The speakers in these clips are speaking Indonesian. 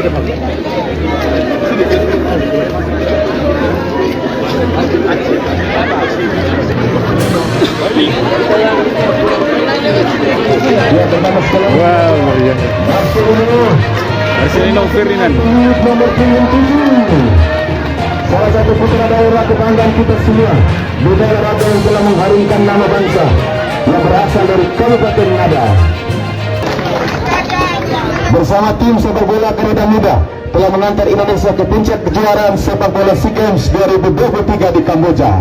Wow, luar biasa. Marcelino Ferdinand. Nomor 7, salah satu putra daerah kebanggaan kita semua di daerah raga yang telah mengharumkan nama bangsa yang berasal dari Kabupaten Ngada. Bersama tim sepak bola Garuda Muda telah mengantar Indonesia ke puncak kejuaraan sepak bola SEA Games 2023 di Kamboja.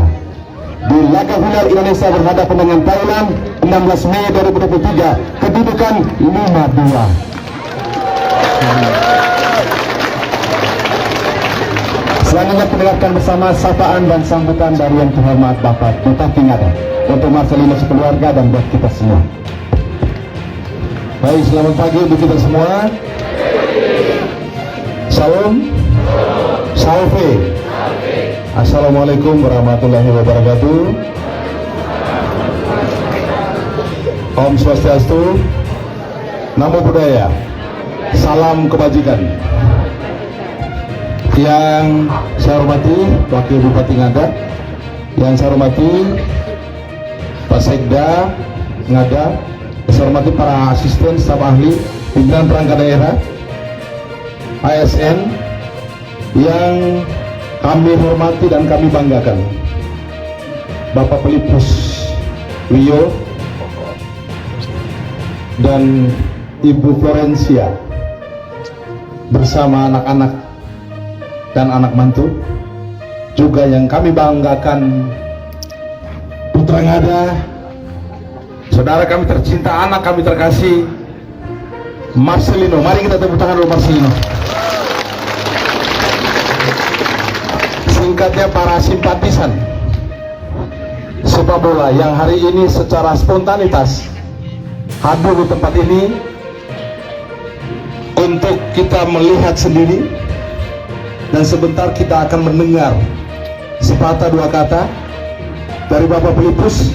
Di laga final Indonesia berhadapan dengan Thailand 16 Mei 2023, kedudukan 5-2. Selanjutnya pendengarkan bersama sapaan dan sambutan dari yang terhormat Bapak Bupati Ngada untuk Marcelino sekeluarga dan buat kita semua. Baik, selamat pagi untuk kita semua. Salam, salve. Assalamualaikum warahmatullahi wabarakatuh. Om Swastiastu, Namo Buddhaya, salam kebajikan. Yang saya hormati Wakil Bupati Ngada, yang saya hormati Pak Sekda Ngada, saya hormati para asisten, staf ahli, pimpinan perangkat daerah, ASN, yang kami hormati dan kami banggakan, Bapak Pelipus Rio dan Ibu Florencia bersama anak-anak dan anak mantu, juga yang kami banggakan putra Ngada, saudara kami tercinta, anak kami terkasih, Marcelino. Mari kita tepuk tangan dulu Marcelino. Singkatnya para simpatisan sepak bola yang hari ini secara spontanitas hadir di tempat ini untuk kita melihat sendiri. Dan sebentar kita akan mendengar sepatah dua kata dari Bapak Pelipus,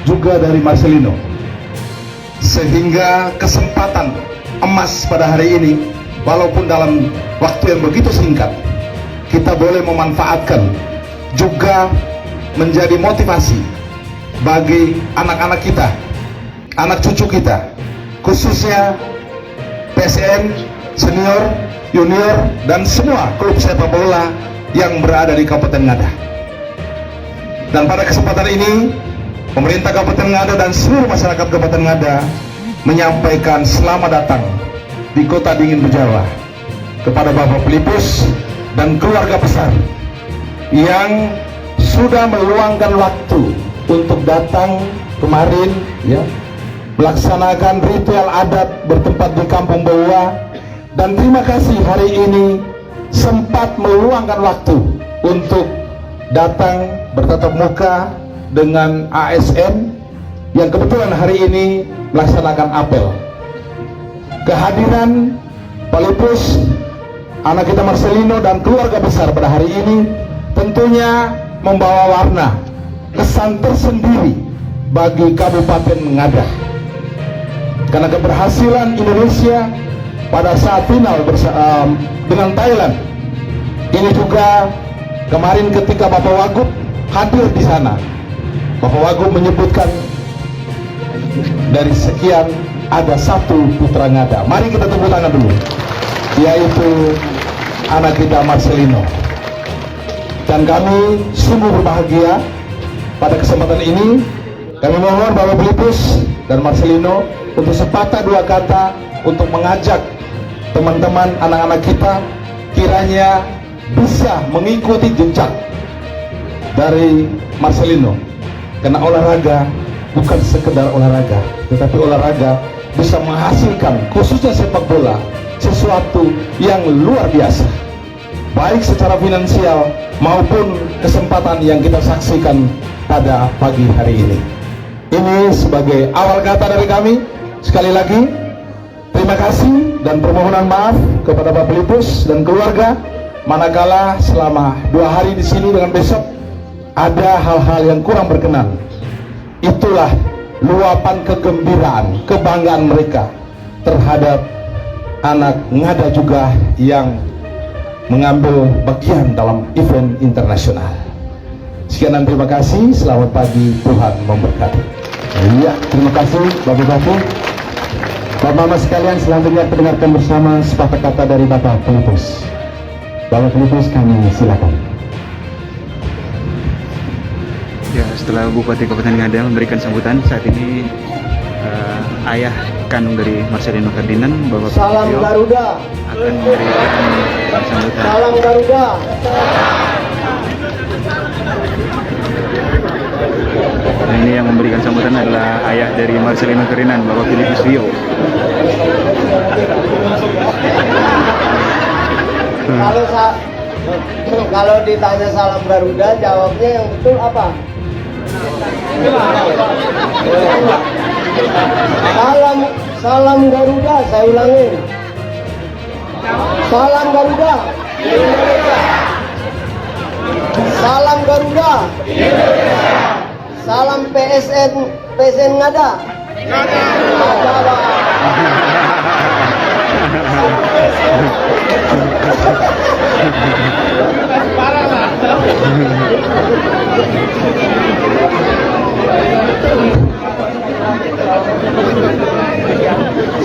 juga dari Marcelino, sehingga kesempatan emas pada hari ini, walaupun dalam waktu yang begitu singkat, kita boleh memanfaatkan, juga menjadi motivasi bagi anak-anak kita, anak cucu kita, khususnya PSN, senior, junior, dan semua klub sepak bola yang berada di Kabupaten Ngada. Dan pada kesempatan ini, pemerintah Kabupaten Ngada dan seluruh masyarakat Kabupaten Ngada menyampaikan selamat datang di Kota Dingin Berjawa kepada Bapak Pelipus dan keluarga besar yang sudah meluangkan waktu untuk datang kemarin, ya, melaksanakan ritual adat bertempat di Kampung Bawa. Dan terima kasih hari ini sempat meluangkan waktu untuk datang bertatap muka dengan ASN yang kebetulan hari ini melaksanakan apel. Kehadiran Pelipus, anak kita Marcelino dan keluarga besar pada hari ini tentunya membawa warna, kesan tersendiri bagi Kabupaten Ngada. Karena keberhasilan Indonesia pada saat final dengan Thailand ini juga kemarin ketika Bapak Wagub hadir di sana, Bapak Wagub menyebutkan dari sekian ada satu putra Ngada. Mari kita tepuk tangan dulu, yaitu anak kita Marcelino. Dan kami sungguh berbahagia pada kesempatan ini. Kami mohon Bapak Pelipus dan Marcelino untuk sepatah dua kata untuk mengajak teman-teman anak-anak kita kiranya bisa mengikuti jejak dari Marcelino, karena olahraga bukan sekedar olahraga, tetapi olahraga bisa menghasilkan, khususnya sepak bola, sesuatu yang luar biasa, baik secara finansial maupun kesempatan yang kita saksikan pada pagi hari ini. Ini sebagai awal kata dari kami. Sekali lagi terima kasih dan permohonan maaf kepada Bapak Pelipus dan keluarga, manakala selama 2 hari di sini dengan besok ada hal-hal yang kurang berkenan. Itulah luapan kegembiraan, kebanggaan mereka terhadap anak Ngada juga yang mengambil bagian dalam event internasional. Sekian dan terima kasih. Selamat pagi, Tuhan memberkati. Iya, terima kasih Bapak-Bapak. Bapak-Bapak sekalian, selanjutnya dengarkan bersama sepatah kata dari Bapak Filipus. Bapak Filipus, kami silakan. Ya, setelah Bupati Kabupaten Ngada memberikan sambutan, saat ini ayah kandung dari Marcelino Ferdinand, Bapak Salam Putio, Garuda. akan memberikan sambutan. Salam Garuda. Nah, ini yang memberikan sambutan adalah ayah dari Marcelino Ferdinand, Bapak Filipus Rio. Kalau ditanya salam Garuda, jawabnya yang betul apa? Salam Garuda, saya ulangin. Salam Garuda. Salam Garuda. Salam PSN Ngada. Ngada.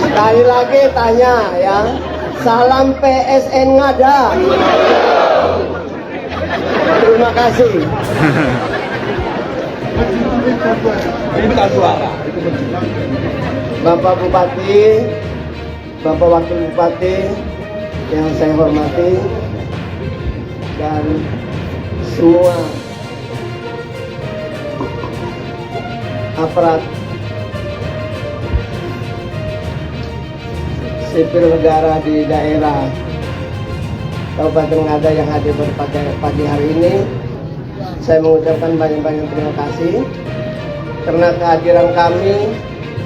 Sekali lagi tanya ya. Salam PSN Ngada. Terima kasih. Bapak Bupati, Bapak Wakil Bupati yang saya hormati, dan semua aparat sipil negara di daerah Kabupaten Ngada yang hadir pada pagi hari ini, saya mengucapkan banyak-banyak terima kasih karena kehadiran kami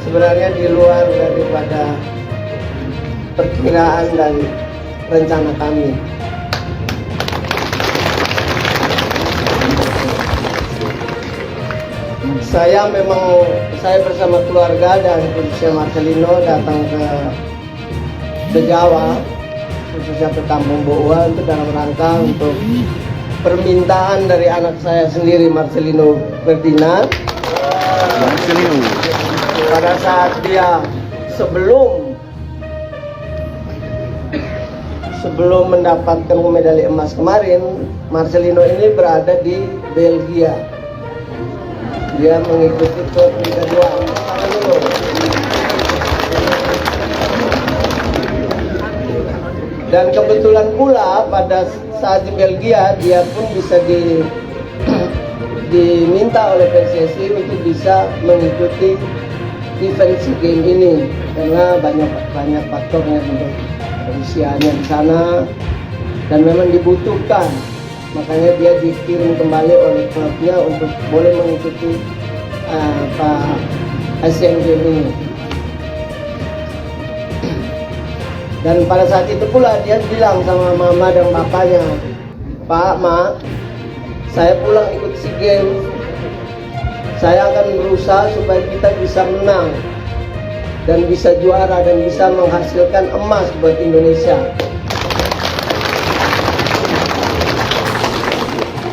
sebenarnya di luar daripada perkiraan dan rencana kami. Saya bersama keluarga dan khususnya Marcelino datang ke Jawa, khususnya ke Kampung Boua, itu dalam rangka untuk permintaan dari anak saya sendiri, Marcelino Ferdinand. Pada saat dia sebelum mendapatkan medali emas kemarin, Marcelino ini berada di Belgia. Dia mengikuti klub Liga 2. Dan kebetulan pula pada saat di Belgia dia pun bisa diminta oleh PSSI untuk bisa mengikuti event SEA Games ini karena banyak faktornya untuk usianya di sana dan memang dibutuhkan. Makanya dia dikirim kembali oleh klubnya untuk boleh mengikuti Asian Games ini. Dan pada saat itu pula dia bilang sama mama dan bapaknya, "Pak, Ma, saya pulang ikut SEA Games. Saya akan berusaha supaya kita bisa menang dan bisa juara dan bisa menghasilkan emas buat Indonesia.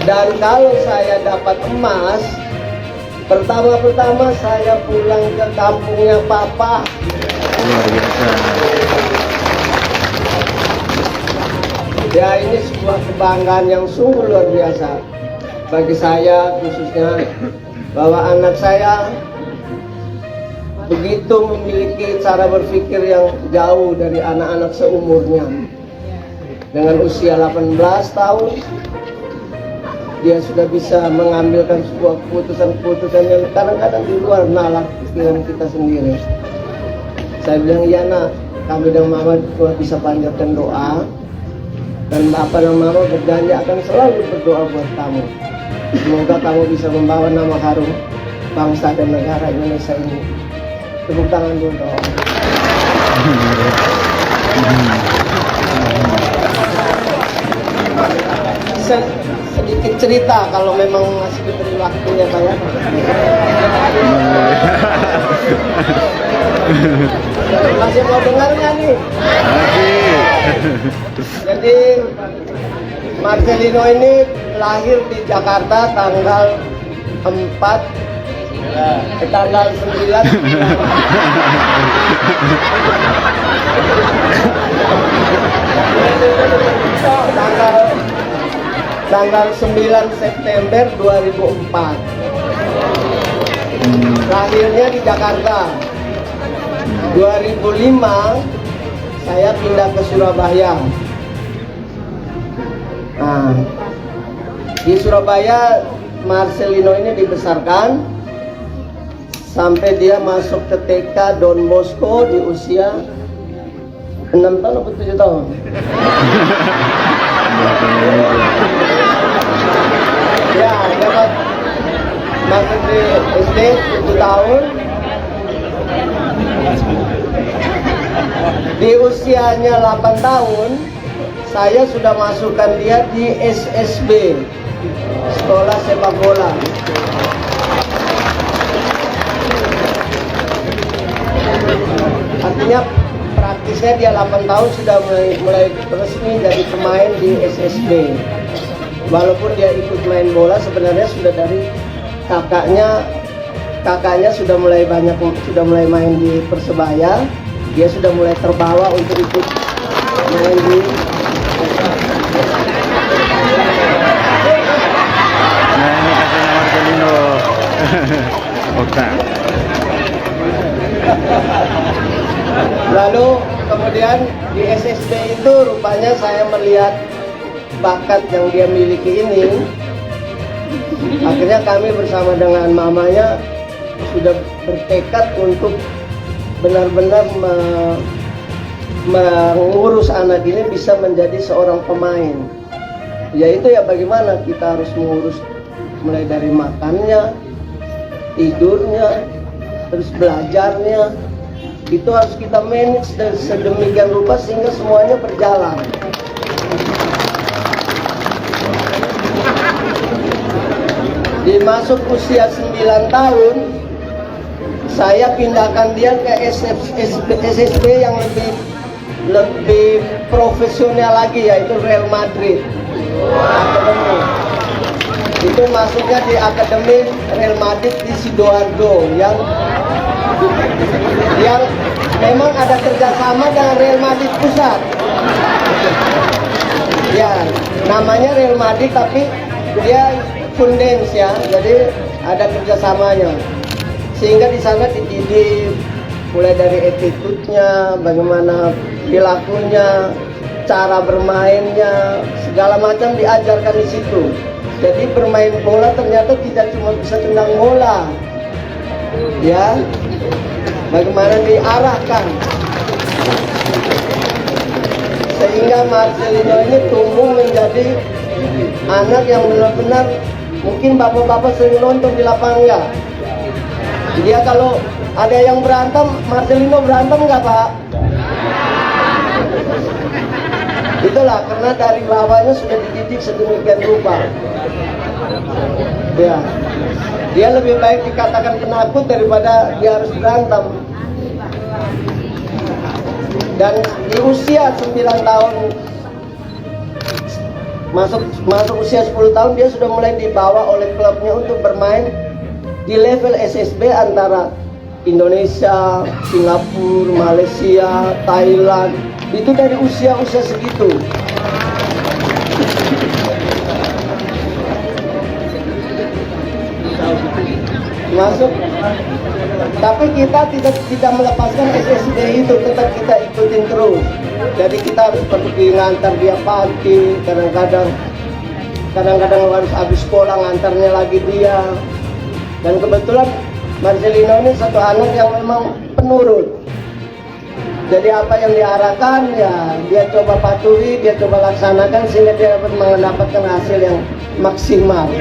Dan kalau saya dapat emas, pertama-tama saya pulang ke kampungnya Papa." Luar biasa. Ya, ini sebuah kebanggaan yang sungguh luar biasa bagi saya, khususnya bahwa anak saya begitu memiliki cara berpikir yang jauh dari anak-anak seumurnya. Dengan usia 18 tahun, dia sudah bisa mengambilkan sebuah keputusan-keputusan yang kadang-kadang di luar nalar pikiran kita sendiri. Saya bilang, "Iya nak, kami dan mama cuma bisa panjatkan doa, dan Bapak dan Mama berjanji akan selalu berdoa buat kamu. Semoga kamu bisa membawa nama harum bangsa dan negara Indonesia ini." Tepuk tangan dulu dong. Sedikit sedikit cerita kalau memang masih diberi waktu ya Pak ya. Masih mau dengar nggak nih? Jadi Marcelino ini lahir di Jakarta tanggal 9 tanggal 9 September 2004. Lahirnya di Jakarta. 2005 saya pindah ke Surabaya. Nah, di Surabaya Marcelino ini dibesarkan sampai dia masuk ke TK Don Bosco di usia 6 tahun atau 7 tahun. Ya, dapat masuk di SD 7 tahun. Di usianya 8 tahun, saya sudah masukkan dia di SSB, Sekolah Sepak Bola. Artinya praktisnya dia 8 tahun sudah mulai resmi jadi pemain di SSB. Walaupun dia ikut main bola sebenarnya sudah dari kakaknya sudah mulai main di Persebaya. Dia sudah mulai terbawa untuk ikut main di Nah ini kakaknya Marcelino. Oke. Lalu kemudian di SSB itu rupanya saya melihat bakat yang dia miliki ini. Akhirnya kami bersama dengan mamanya sudah bertekad untuk benar-benar mengurus anak ini bisa menjadi seorang pemain. Yaitu ya bagaimana kita harus mengurus mulai dari makannya, tidurnya, terus belajarnya. Itu harus kita manage dan sedemikian rupa sehingga semuanya berjalan. Dimasuk usia 9 tahun, saya pindahkan dia ke SSB yang lebih profesional lagi, yaitu Real Madrid Akademi. Itu masuknya di Akademi Real Madrid di Sidoarjo yang memang ada kerjasama dengan Real Madrid pusat. Ya, namanya Real Madrid tapi dia Fundens ya, jadi ada kerjasamanya. Sehingga di sana dididik mulai dari attitude-nya, bagaimana perilakunya, cara bermainnya, segala macam diajarkan di situ. Jadi bermain bola ternyata tidak cuma bisa tendang bola, ya, bagaimana diarahkan. Sehingga Marcelino ini tumbuh menjadi anak yang benar-benar, mungkin bapak-bapak sering nonton di lapangan. Dia kalau ada yang berantem, Marcelino berantem nggak Pak? Itulah karena dari bawahnya sudah dididik sedemikian rupa. Ya, dia lebih baik dikatakan penakut daripada dia harus berantem. Dan di usia 9 tahun, masuk usia 10 tahun, dia sudah mulai dibawa oleh klubnya untuk bermain di level SSB antara Indonesia, Singapura, Malaysia, Thailand. Itu dari usia-usia segitu. Masuk, tapi kita tidak melepaskan SSB itu, tetap kita ikutin terus. Jadi kita harus pergi ngantar dia pagi, kadang-kadang harus habis sekolah ngantarnya lagi dia. Dan kebetulan Marcelino ini satu anak yang memang penurut. Jadi apa yang diarahkan ya dia coba patuhi, dia coba laksanakan sehingga dia dapat mendapatkan hasil yang maksimal.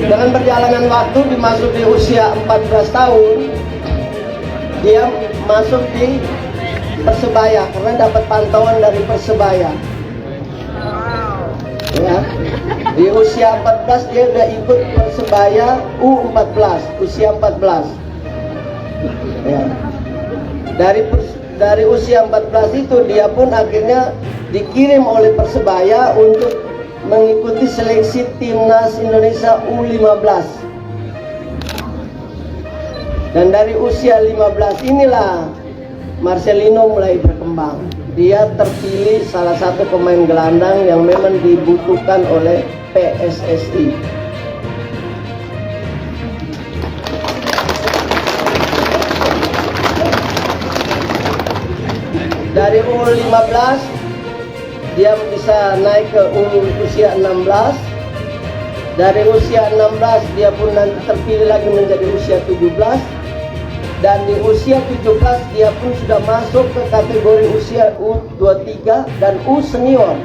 Dengan perjalanan waktu dimasuki usia 14 tahun, dia masuk di Persebaya karena dapat pantauan dari Persebaya. Ya. Di usia 14 dia udah ikut Persebaya U14, usia 14. Ya. Dari usia 14 itu dia pun akhirnya dikirim oleh Persebaya untuk mengikuti seleksi timnas Indonesia U15. Dan dari usia 15 inilah Marcelino mulai berkembang. Dia terpilih salah satu pemain gelandang yang memang dibutuhkan oleh PSSI. Dari U15 dia bisa naik ke usia 16. Dari usia 16 dia pun nanti terpilih lagi menjadi usia 17. Dan di usia 17 dia pun sudah masuk ke kategori usia U23 dan U senior.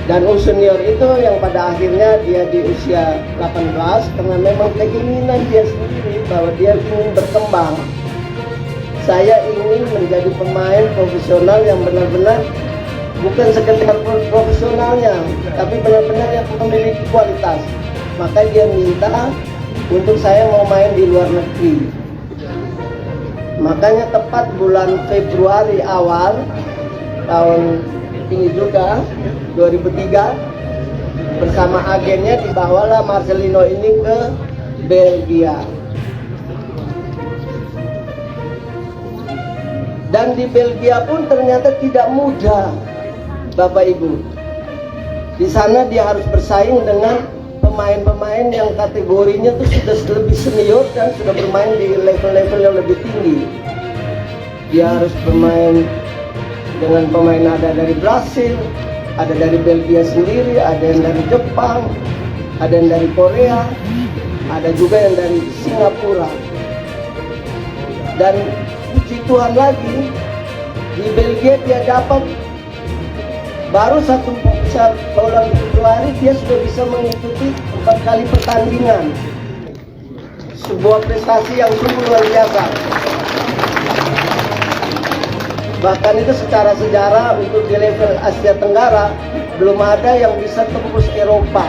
Dan U senior itu yang pada akhirnya dia di usia 18 karena memang keinginan dia sendiri bahwa dia ingin berkembang. Saya ingin menjadi pemain profesional yang benar-benar bukan sekedar profesionalnya, tapi benar-benar yang memiliki kualitas. Maka dia minta untuk saya mau main di luar negeri. Makanya tepat bulan Februari awal tahun ini juga 2003 bersama agennya dibawalah Marcelino ini ke Belgia. Dan di Belgia pun ternyata tidak mudah, Bapak Ibu. Di sana dia harus bersaing dengan pemain-pemain yang kategorinya tuh sudah lebih senior dan sudah bermain di level-level yang lebih tinggi. Dia harus bermain dengan pemain ada dari Brasil, ada dari Belgia sendiri, ada yang dari Jepang, ada yang dari Korea, ada juga yang dari Singapura. Dan puji Tuhan lagi, di Belgia dia dapat baru bulan Februari dia sudah bisa mengikuti 4 kali pertandingan. Sebuah prestasi yang sungguh luar biasa. Bahkan itu secara sejarah untuk di level Asia Tenggara belum ada yang bisa tembus Eropa.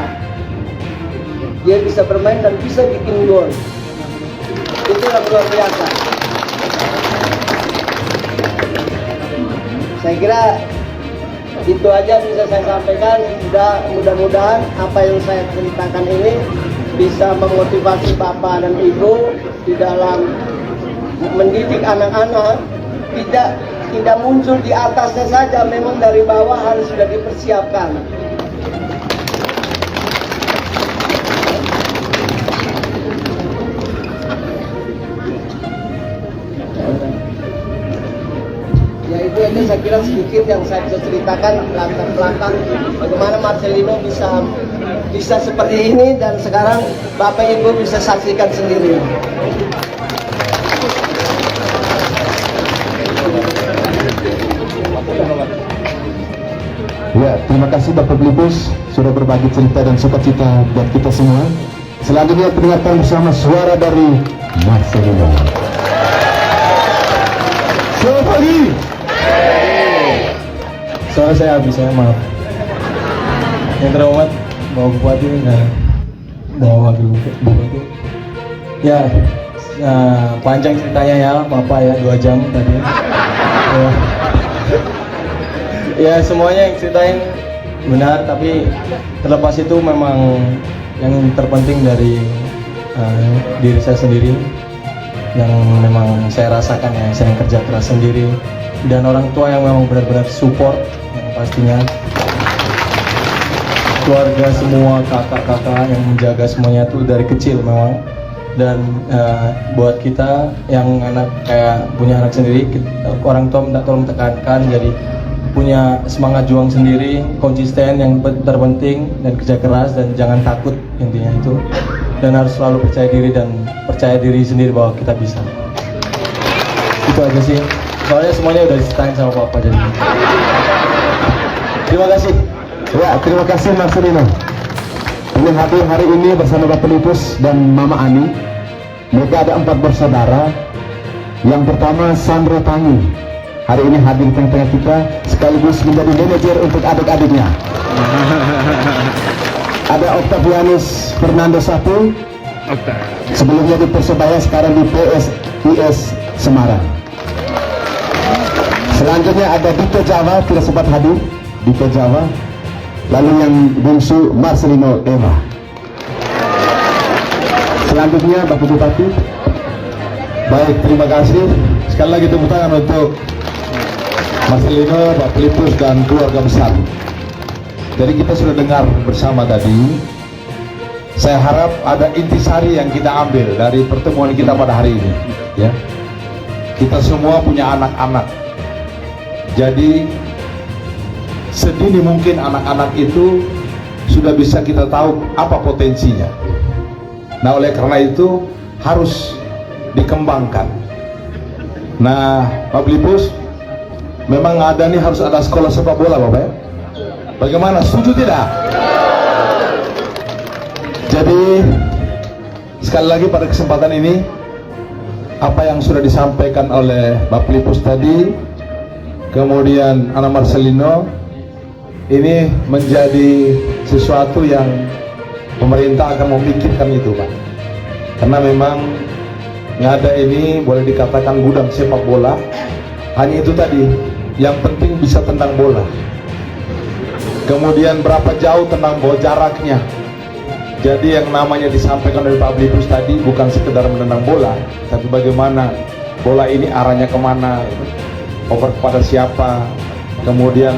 Dia bisa bermain dan bisa bikin gol. Itu yang luar biasa. Saya kira itu aja bisa saya sampaikan. Mudah-mudahan apa yang saya ceritakan ini bisa memotivasi Bapak dan Ibu di dalam mendidik anak-anak. Tidak muncul di atasnya saja, memang dari bawah harus sudah dipersiapkan. Ya itu aja saya kira sedikit yang saya bisa ceritakan latar belakang bagaimana Marcelino bisa seperti ini dan sekarang Bapak Ibu bisa saksikan sendiri. Ya, terima kasih Bapak Blibus sudah berbagi cerita dan sukacita buat kita semua. Selanjutnya dengarkan bersama suara dari Marcelino. Selamat pagi. Suara saya habis, saya maaf. Yang terhormat Bapak Bupati dan Bapak Wakil Bupati. Ya, panjang ceritanya ya, Bapak ya 2 jam tadi. Ya semuanya yang ceritain benar, tapi terlepas itu memang yang terpenting dari diri saya sendiri yang memang saya rasakan ya, saya kerja keras sendiri dan orang tua yang memang benar-benar support, yang pastinya keluarga semua, kakak-kakak yang menjaga semuanya itu dari kecil memang. Dan buat kita yang punya anak sendiri, orang tua minta tolong tekankan, jadi punya semangat juang sendiri, konsisten yang terpenting, dan kerja keras dan jangan takut, intinya itu. Dan harus selalu percaya diri dan percaya diri sendiri bahwa kita bisa. Itu aja sih. Soalnya semuanya udah diceritain sama Bapak jadi. Terima kasih. Ya, terima kasih Marcelino. Ini hadir hari ini bersama Bapak Lipus dan Mama Ani. Mereka ada 4 bersaudara. Yang pertama Sandro Tangi, hari ini hadir di tengah-tengah kita sekaligus menjadi manajer untuk adik-adiknya. Ada Octavianus Fernando Satu, sebelumnya di Persebaya, sekarang di PSIS Semarang. Selanjutnya ada Dito Jawa, tidak sempat hadir, Dito Jawa. Lalu yang bungsu Marcelino Eva. Selanjutnya Bapak Bupati. Baik, terima kasih. Sekali lagi tepuk tangan untuk Marcelino, Bapak Lipus dan keluarga besar. Jadi kita sudah dengar bersama tadi. Saya harap ada intisari yang kita ambil dari pertemuan kita pada hari ini. Ya, kita semua punya anak-anak. Jadi sedini mungkin anak-anak itu sudah bisa kita tahu apa potensinya. Nah, oleh karena itu harus dikembangkan. Nah, Pak Lipus, memang ada nih, harus ada sekolah sepak bola, Bapak ya? Bagaimana? Setuju tidak? Jadi sekali lagi pada kesempatan ini, apa yang sudah disampaikan oleh Bapak Lipus tadi, kemudian Ana Marcelino, ini menjadi sesuatu yang pemerintah akan memikirkan itu, Pak. Karena memang Ngada ini boleh dikatakan gudang sepak bola. Hanya itu tadi, yang penting bisa tendang bola. Kemudian berapa jauh tendang bola, jaraknya. Jadi yang namanya disampaikan oleh Pak Lipus tadi bukan sekedar menendang bola, tapi bagaimana bola ini arahnya kemana, over kepada siapa, kemudian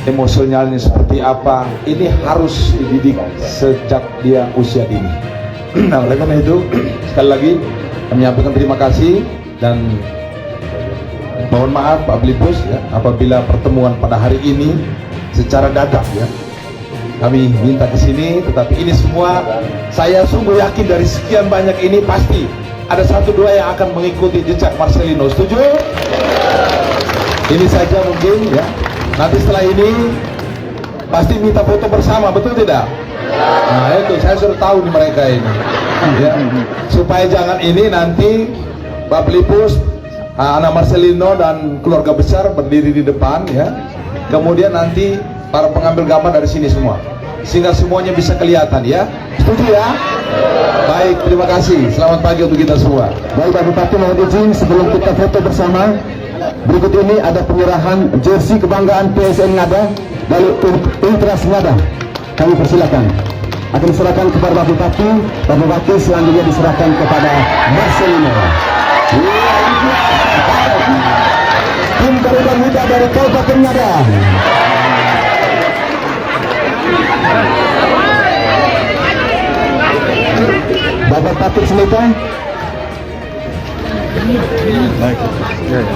emosionalnya seperti apa. Ini harus dididik sejak dia usia dini. Nah, oleh karena itu sekali lagi kami menyampaikan terima kasih dan mohon maaf Pak Lipus ya, apabila pertemuan pada hari ini secara dadak ya kami minta ke sini, tetapi ini semua saya sungguh yakin dari sekian banyak ini pasti ada 1-2 yang akan mengikuti jejak Marcelino. Setuju? Ini saja mungkin ya. Nanti setelah ini pasti minta foto bersama, betul tidak? Nah itu saya sudah tahu nih mereka ini ya. Supaya jangan ini nanti Bapak Lipus, Ana Marcelino dan keluarga besar berdiri di depan ya. Kemudian nanti para pengambil gambar dari sini semua, sehingga semuanya bisa kelihatan ya. Setuju ya? Baik, terima kasih. Selamat pagi untuk kita semua. Baik Pak Bupati, mohon izin sebelum kita foto bersama, berikut ini ada penyerahan jersey kebanggaan PSN Ngada dari Ultras Ngada. Kami persilakan. Akan diserahkan kepada Pak Bupati. Pak Bupati selanjutnya diserahkan kepada Marcelino. Tim Garuda Muda dari Kabupaten Ngada. Bapak Patrick Semita. Baik. Ya, ya.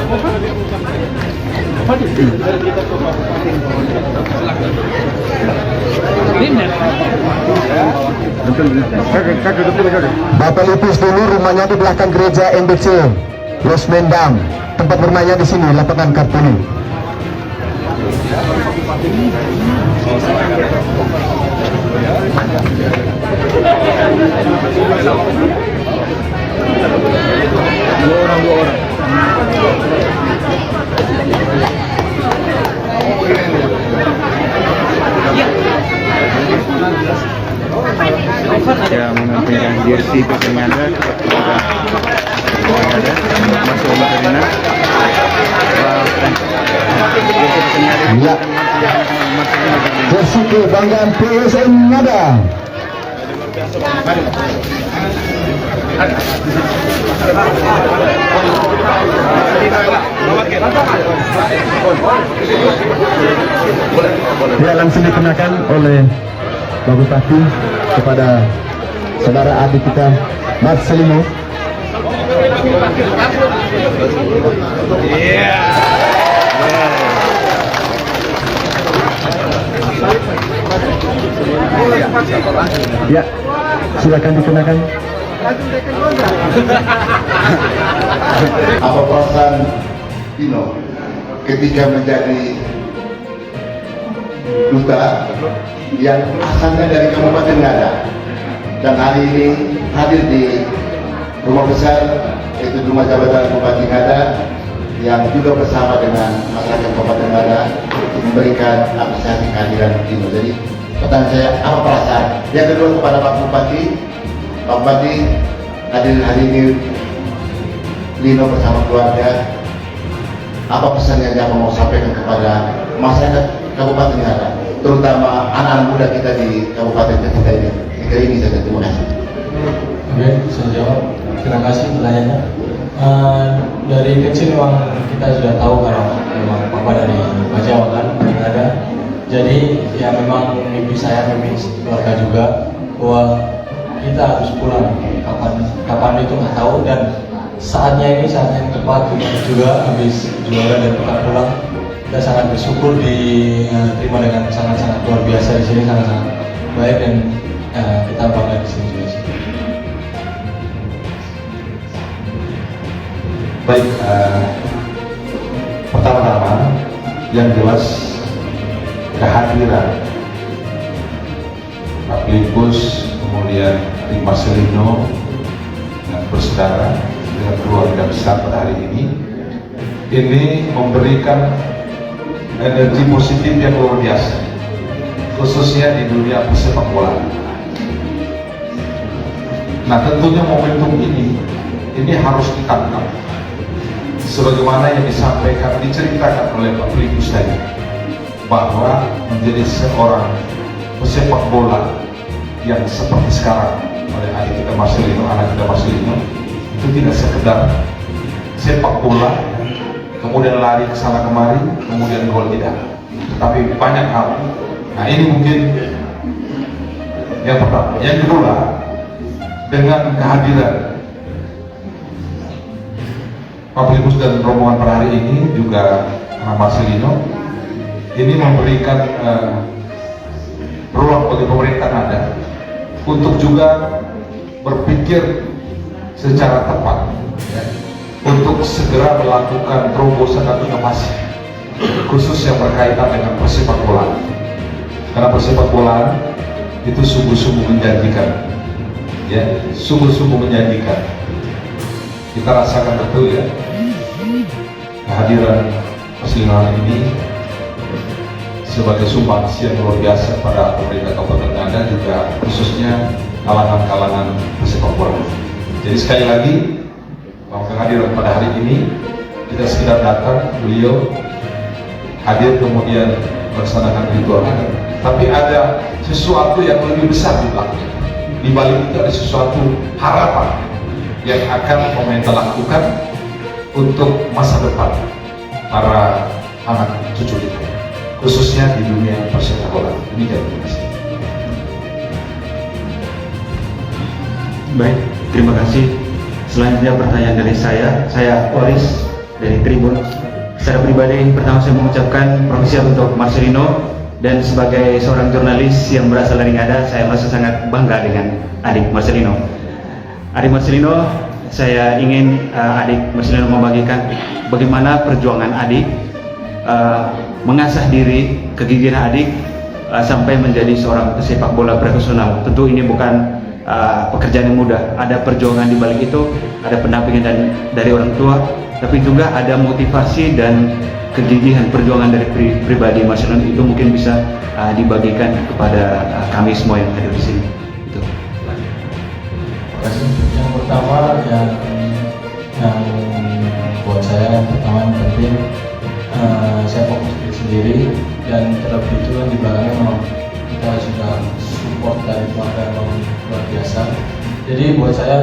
Bapak Lipus dulu rumahnya di belakang gereja MBC Rosmendam. Tempat bermainnya di sini, lapangan Kartini. Dua orang. Ya, mengampilkan jersey PSN Ngada masuk Marcelino. Ya. Jersey kebanggaan PSN Ngada. Ya, langsung dikenakan oleh Pak Bupati kepada saudara adik kita Marcelino. Ya, silakan dikenakan. Apa perasaan Dino ketika menjadi duta yang asalnya dari Kabupaten Ngada dan hari ini hadir di rumah besar yaitu rumah jabatan Bupati Ngada yang juga bersama dengan masyarakat Kabupaten Ngada memberikan apresiasi kehadiran Lino. Jadi pertanyaan saya, apa perasaan? Yang kedua kepada Pak Bupati hadir hari ini Lino bersama keluarga, apa pesan yang Bapak mau sampaikan kepada masyarakat Kabupaten Ngada, terutama anak-anak muda kita di Kabupaten kita ini? Ini saja, terima kasih. Oke, saya jawab. Terima kasih pertanyaannya. Dari kecil memang kita sudah tahu kalau memang Papa dari Jawa kan ada. Jadi ya memang mimpi saya, mimpi keluarga juga bahwa kita harus pulang. Kapan itu nggak tahu, dan saatnya ini saatnya yang tepat juga habis juara dan kita pulang. Kita sangat bersyukur diterima dengan sangat-sangat luar biasa di sini, sangat-sangat baik, dan kita bangga di sini juga. Baik, pertama-tama yang jelas kehadiran Pak Filipus, kemudian Tim Marcelino dan bersaudara dengan keluarga besar pada hari ini memberikan energi positif yang luar biasa, khususnya di dunia persepak bola. Nah, tentunya momentum ini harus ditangkap sebagaimana yang diceritakan oleh Pak Filipus tadi, bahwa menjadi seorang pesepak bola yang seperti sekarang oleh adik kita Marcelino, anak kita Marcelino, itu tidak sekedar sepak bola kemudian lari ke sana kemari kemudian gol, tidak, tetapi banyak hal. Nah, ini mungkin yang pertama. Yang kedua, dengan kehadiran Pak Filipus dan rombongan pada hari ini juga anak Marcelino, ini memberikan ruang bagi pemerintah ada untuk juga berpikir secara tepat, ya, untuk segera melakukan terobosan atau inovasi khusus yang berkaitan dengan persepak bola, karena persepak bola itu sungguh-sungguh menjanjikan, ya, sungguh-sungguh menjanjikan. Kita rasakan betul, ya, kehadiran Marcelino ini sebagai sumbangsi yang luar biasa pada pemerintah Kabupaten Ngada, juga khususnya kalangan-kalangan persepak bola. Jadi sekali lagi, bahwa kehadiran pada hari ini tidak sekedar datang, beliau hadir kemudian melaksanakan ritual, tapi ada sesuatu yang lebih besar di belakang. Di balik itu ada sesuatu harapan yang akan pemerintah lakukan untuk masa depan para anak cucu kita, khususnya di dunia persepak bola. Demikian. Baik, terima kasih. Selanjutnya pertanyaan dari saya Oris dari Tribun. Secara pribadi, pertama saya mengucapkan profesi untuk Marcelino, dan sebagai seorang jurnalis yang berasal dari Ngada, saya merasa sangat bangga dengan adik Marcelino. Adik Marcelino, saya ingin adik Marcelino membagikan bagaimana perjuangan adik, mengasah diri, kegigihan adik sampai menjadi seorang pesepak bola profesional. Tentu ini bukan pekerjaan yang mudah, ada perjuangan di balik itu, ada pendampingan dari orang tua, tapi juga ada motivasi dan kegigihan perjuangan dari pribadi Marcelino. Itu mungkin bisa dibagikan kepada kami semua yang hadir di sini. Itu. Terima kasih. Yang pertama yang buat saya yang pertama yang penting, saya fokus diri sendiri, dan terlebih itu kan di belakangnya memang kita sudah support dari keluarga yang luar biasa. Jadi buat saya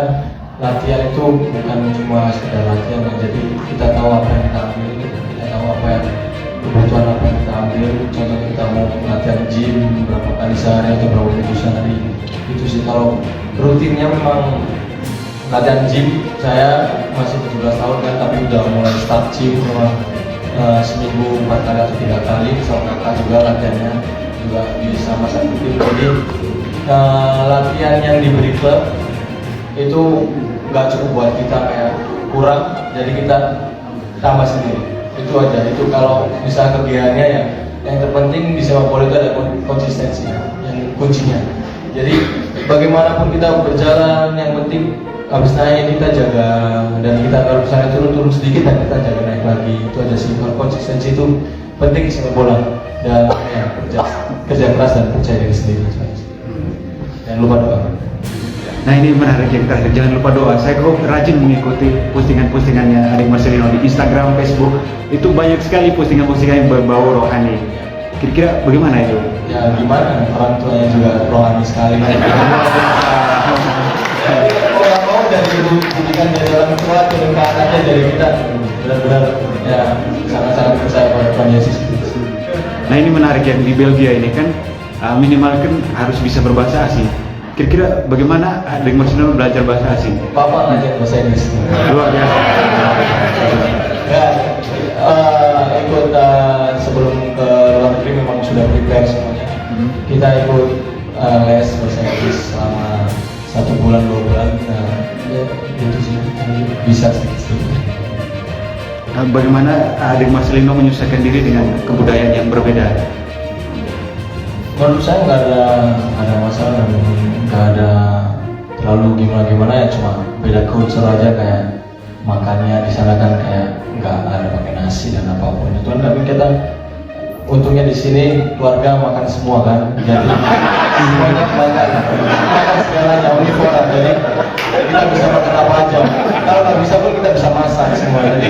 latihan itu bukan cuma sekedar latihan, jadi kita tahu apa yang kita ambil, kita tahu apa yang kebutuhan apa yang kita ambil. Contohnya kita mau latihan gym berapa kali sehari atau berapa minggu sehari, itu sih. Kalau rutinnya memang latihan gym, saya masih 17 tahun kan, tapi udah mulai start gym memang seminggu 4 kali atau 3 kali, sama kakak juga latihannya juga bisa masak rutin. Jadi latihan yang diberi klub itu nggak cukup buat kita, kayak kurang, jadi kita tambah sendiri. Itu aja. Itu kalau bisa kegiatannya yang terpenting di sepak bola itu ada konsistensi yang kuncinya. Jadi bagaimanapun kita berjalan, yang penting habis naik kita jaga, dan kita kalau misalnya turun sedikit dan kita jaga naik lagi. Itu aja sih. Konsistensi itu penting di sepak bola, dan ya, kerja keras dan percaya diri sendiri. Jangan lupa doa. Nah ini menarik yang terakhir, jangan lupa doa. Saya kok rajin mengikuti postingan-postingannya Adik Marcelino di Instagram, Facebook. Itu banyak sekali postingan-postingan yang berbau rohani. Kira-kira bagaimana itu? Ya gimana, orang tuanya juga rohani sekali. Kalau mau dari didikan dari orang tua turun ke anaknya, dari kita benar-benar ya sangat-sangat percaya pada Tuhan Yesus. Nah ini menarik yang di Belgia ini kan minimal kan harus bisa berbahasa asing. Kira-kira bagaimana Adik Marcelino belajar bahasa asing? Papa ngajar bahasa Inggris. Luar biasa. Ya, ikut sebelum ke luar negeri memang sudah prepare semuanya. Kita ikut les bahasa Inggris selama 1 bulan 2 bulan. Ya itu sih bisa sedikit. Bagaimana Adik Marcelino menyesuaikan diri dengan kebudayaan yang berbeda? Menurut saya nggak ada masalah, nggak ada terlalu gimana ya, cuma beda culture aja, kayak makannya di sana kan kayak nggak ada pakai nasi dan apapun itu kan. Tapi kita untungnya di sini keluarga makan semua kan, jadi semuanya makan segalanya uniform, jadi kita bisa makan apa aja. Kalau nggak bisa pun kita bisa masak semua. Jadi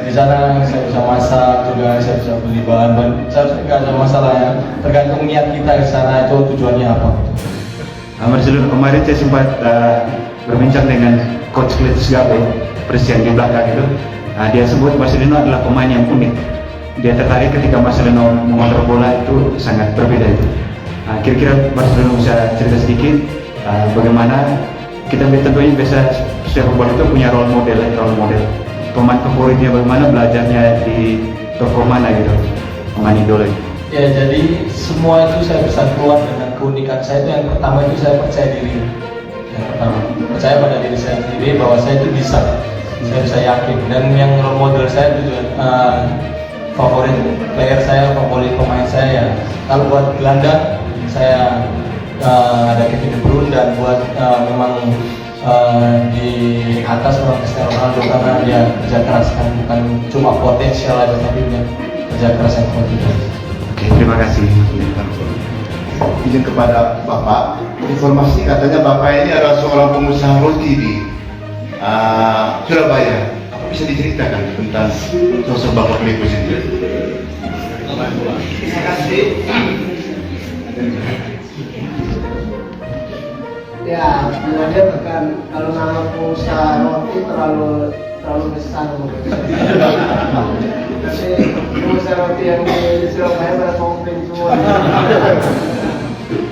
di sana saya bisa masak juga, saya bisa beli bahan. Saya nggak ada masalah ya. Tergantung niat kita ke sana itu tujuannya apa. Marcelino, kemarin saya sempat berbincang dengan Coach Cletus Gabe, presiden di belakang itu. Dia sebut Marcelino adalah pemain yang unik. Dia tertarik ketika Marcelino mengontrol bola itu sangat berbeda itu. Kira-kira Marcelino bisa cerita sedikit bagaimana kita tentunya biasa sepak bola itu punya role model. Pemain favoritnya bagaimana, belajarnya di toko mana gitu, pemain idola. Ya, jadi semua itu saya bisa keluar dengan keunikan saya. Itu yang pertama, itu saya percaya diri. Yang pertama, percaya pada diri saya sendiri bahwa saya itu bisa. Saya bisa yakin. Dan yang role model saya itu juga favorit player saya, favorit pemain saya ya. Kalau buat Belanda saya ada Kevin De Bruyne, dan buat memang di atas memang Cristiano Ronaldo, karena dia kerja keras kan, bukan cuma potensial aja tapi dia kerja keras yang kuat. Oke, terima kasih. Izin kepada Bapak, informasi katanya Bapak ini adalah seorang pengusaha roti di Surabaya. Apa bisa diceritakan tentang sosok Bapak Filipus sendiri? Terima kasih. Ya, sebenarnya bukan, kalau nama pengusaha roti terlalu besar mungkin. Tapi pengusaha roti yang di Surabaya pada komplain semua.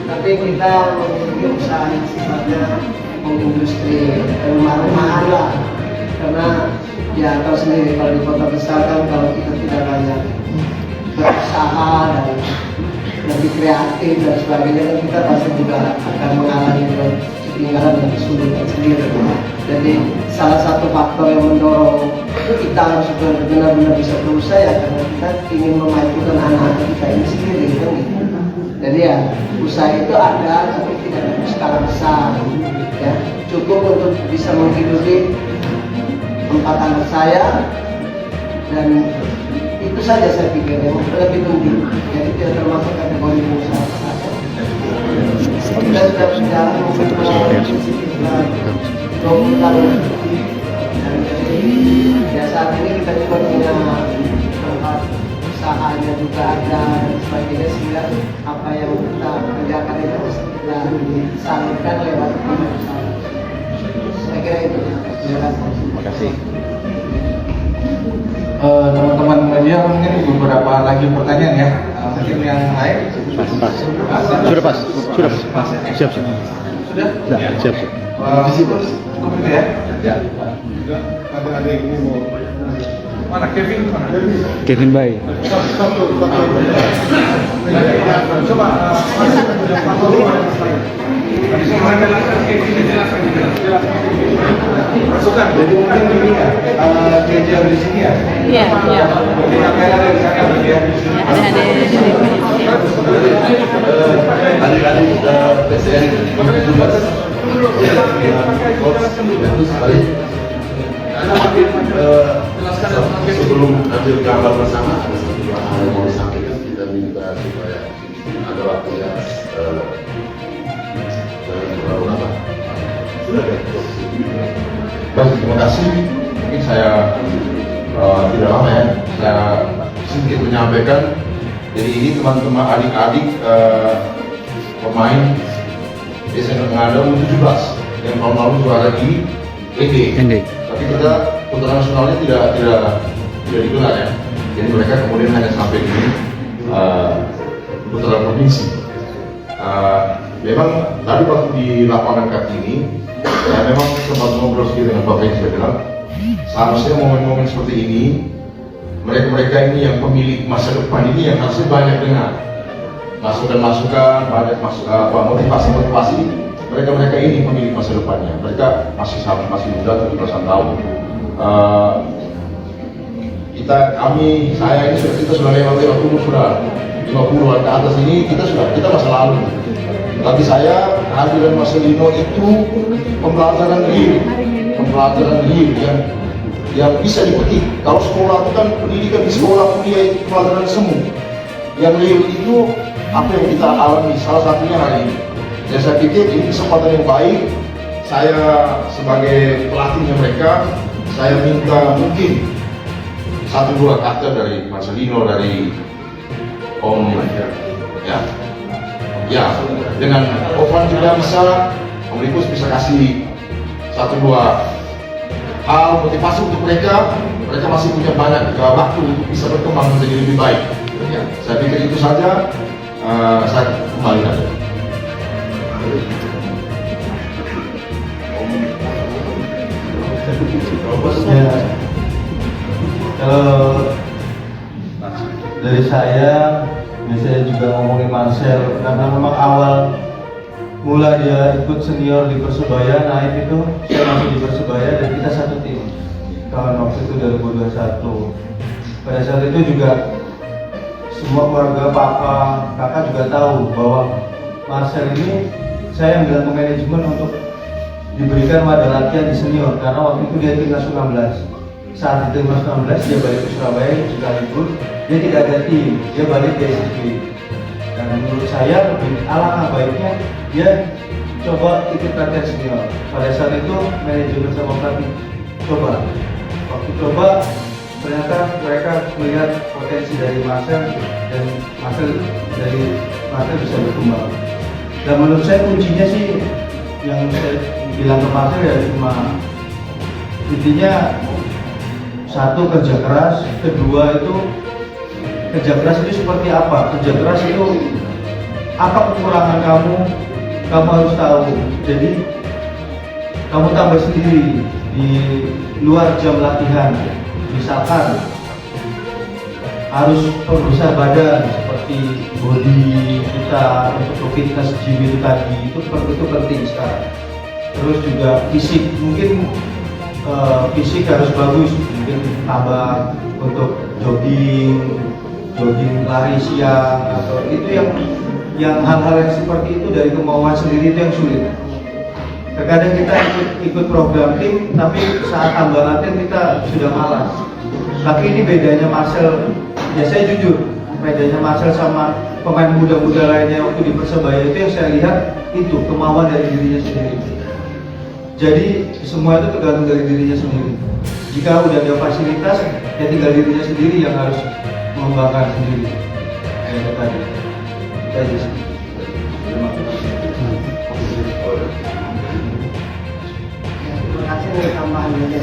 Tapi kita memiliki usaha yang sifatnya industri rumah-rumahan lah. Karena ya tahu sendiri kalau di kota besar kan, kalau kita tidak banyak berusaha dan lebih kreatif dan sebagainya, kan kita pasti juga akan mengalami ketinggalan dan kesulitan sendiri. Jadi salah satu faktor yang mendorong kita harus benar-benar bisa berusaha ya, karena kita ingin memajukan anak-anak kita ini sendiri kan gitu. Jadi ya usaha itu ada, tapi tidak ada skala besar ya, cukup untuk bisa menghidupi 4 anak saya, dan itu saja saya pikir yang lebih penting. Jadi tidak termasuk kategori pengusaha saja. Kita sudah berjalan sekitar 20 tahun. Dan jadi ya saat ini kita juga punya tempat usahanya juga ada dan sebagainya, sehingga apa yang kita kerjakan itu bisa kita salurkan lewat usaha. Saya kira itu. Terima kasih. Teman-teman media, mungkin beberapa lagi pertanyaan ya. Mungkin yang lain Sudah pas. Siap. sudah? Siap. Cukup itu ya. Ya. Ada ini mau mana Kevin? Mana? Kevin Bay. Coba Masukkan, jadi mungkin gini ya, dia di sini ya. Iya, iya. Mungkin kamera dari sana bagian di sini. Ada di sini. Adik-adik PSN 2017 sebelum ambil gambar bersama ada satu dua hal yang mau disampaikan. Kita minta supaya ada waktu yang jangan terlalu lama. Baik, terima kasih. Mungkin saya tidak lama ya, saya sedikit menyampaikan. Jadi ini teman-teman adik-adik pemain PSN Ngada U17 yang tahun lalu juara di ND. Tapi kita putaran nasionalnya tidak digelar ya. Jadi mereka kemudian hanya sampai di putaran provinsi. Memang tadi waktu di lapangan Kartini, memang sempat ngobrol sedikit dengan Bapak yang saya bilang, seharusnya momen-momen seperti ini, mereka-mereka ini yang pemilik masa depan ini yang harusnya banyak dengar masukan-masukan, banyak motivasi-motivasi. Mereka-mereka ini pemilik masa depannya. Mereka masih muda, 17 tahun. Saya ini kita sudah lewat 50 ke atas ini kita masa lalu. Tapi saya kehadiran Marcelino itu pembelajaran real yang bisa dipetik. Kalau sekolah itu kan pendidikan di sekolah kuliah itu pelajaran semu. Yang real itu apa yang kita alami, salah satunya hari ini. Dan saya pikir ini kesempatan yang baik. Saya sebagai pelatihnya mereka, saya minta mungkin 1-2 kata dari Marcelino, dari Om ya, dengan Ovan juga bisa, Om Likus bisa kasih 1-2 hal motivasi untuk mereka masih punya banyak waktu untuk bisa berkembang menjadi lebih baik. Ya, saya pikir itu saja. Saya kembali lagi. Kalau dari saya juga ngomongin Marcel, karena memang awal mula dia ikut senior di Persebaya naik itu, saya masih di Persebaya dan kita satu tim kawan waktu itu 2021. Pada saat itu juga semua keluarga papa, kakak juga tahu bahwa Marcel ini saya yang bilang ke manajemen untuk diberikan wadah latihan di senior, karena waktu itu dia timnas U16. Saat di timnas U16 dia balik ke Surabaya juga libur, dia tidak ada tim, dia balik ke SSB. Dan menurut saya lebih alangkah baiknya dia coba ikut latihan senior. Pada saat itu manajemen sama pelatih waktu coba ternyata mereka melihat potensi dari Marcel dan Marcel bisa berkembang. Dan menurut saya kuncinya sih yang saya bilang ke Marcel ya cuma intinya satu, kerja keras. Kedua itu kerja keras itu seperti apa? Kerja keras itu apa kekurangan kamu harus tahu. Jadi kamu tambah sendiri di luar jam latihan. Misalkan harus perbesar badan seperti body kita untuk fitness gym itu tadi, itu penting sekarang. Terus juga fisik, mungkin fisik harus bagus, mungkin tambah untuk jogging lari siang, atau itu yang hal-hal yang seperti itu dari kemauan sendiri itu yang sulit. Terkadang kita ikut program tim, tapi saat tambah latihan kita sudah malas. Tapi ini bedanya Marcel, ya saya jujur, bedanya Marcel sama pemain muda-muda lainnya waktu di Persebaya itu yang saya lihat itu kemauan dari dirinya sendiri. Jadi semua itu tergantung dari dirinya sendiri. Jika udah ada fasilitas, ya tinggal dirinya sendiri yang harus mengembangkan sendiri. Kayak tadi. Kita aja sih. Terima kasih untuk tambahan aja.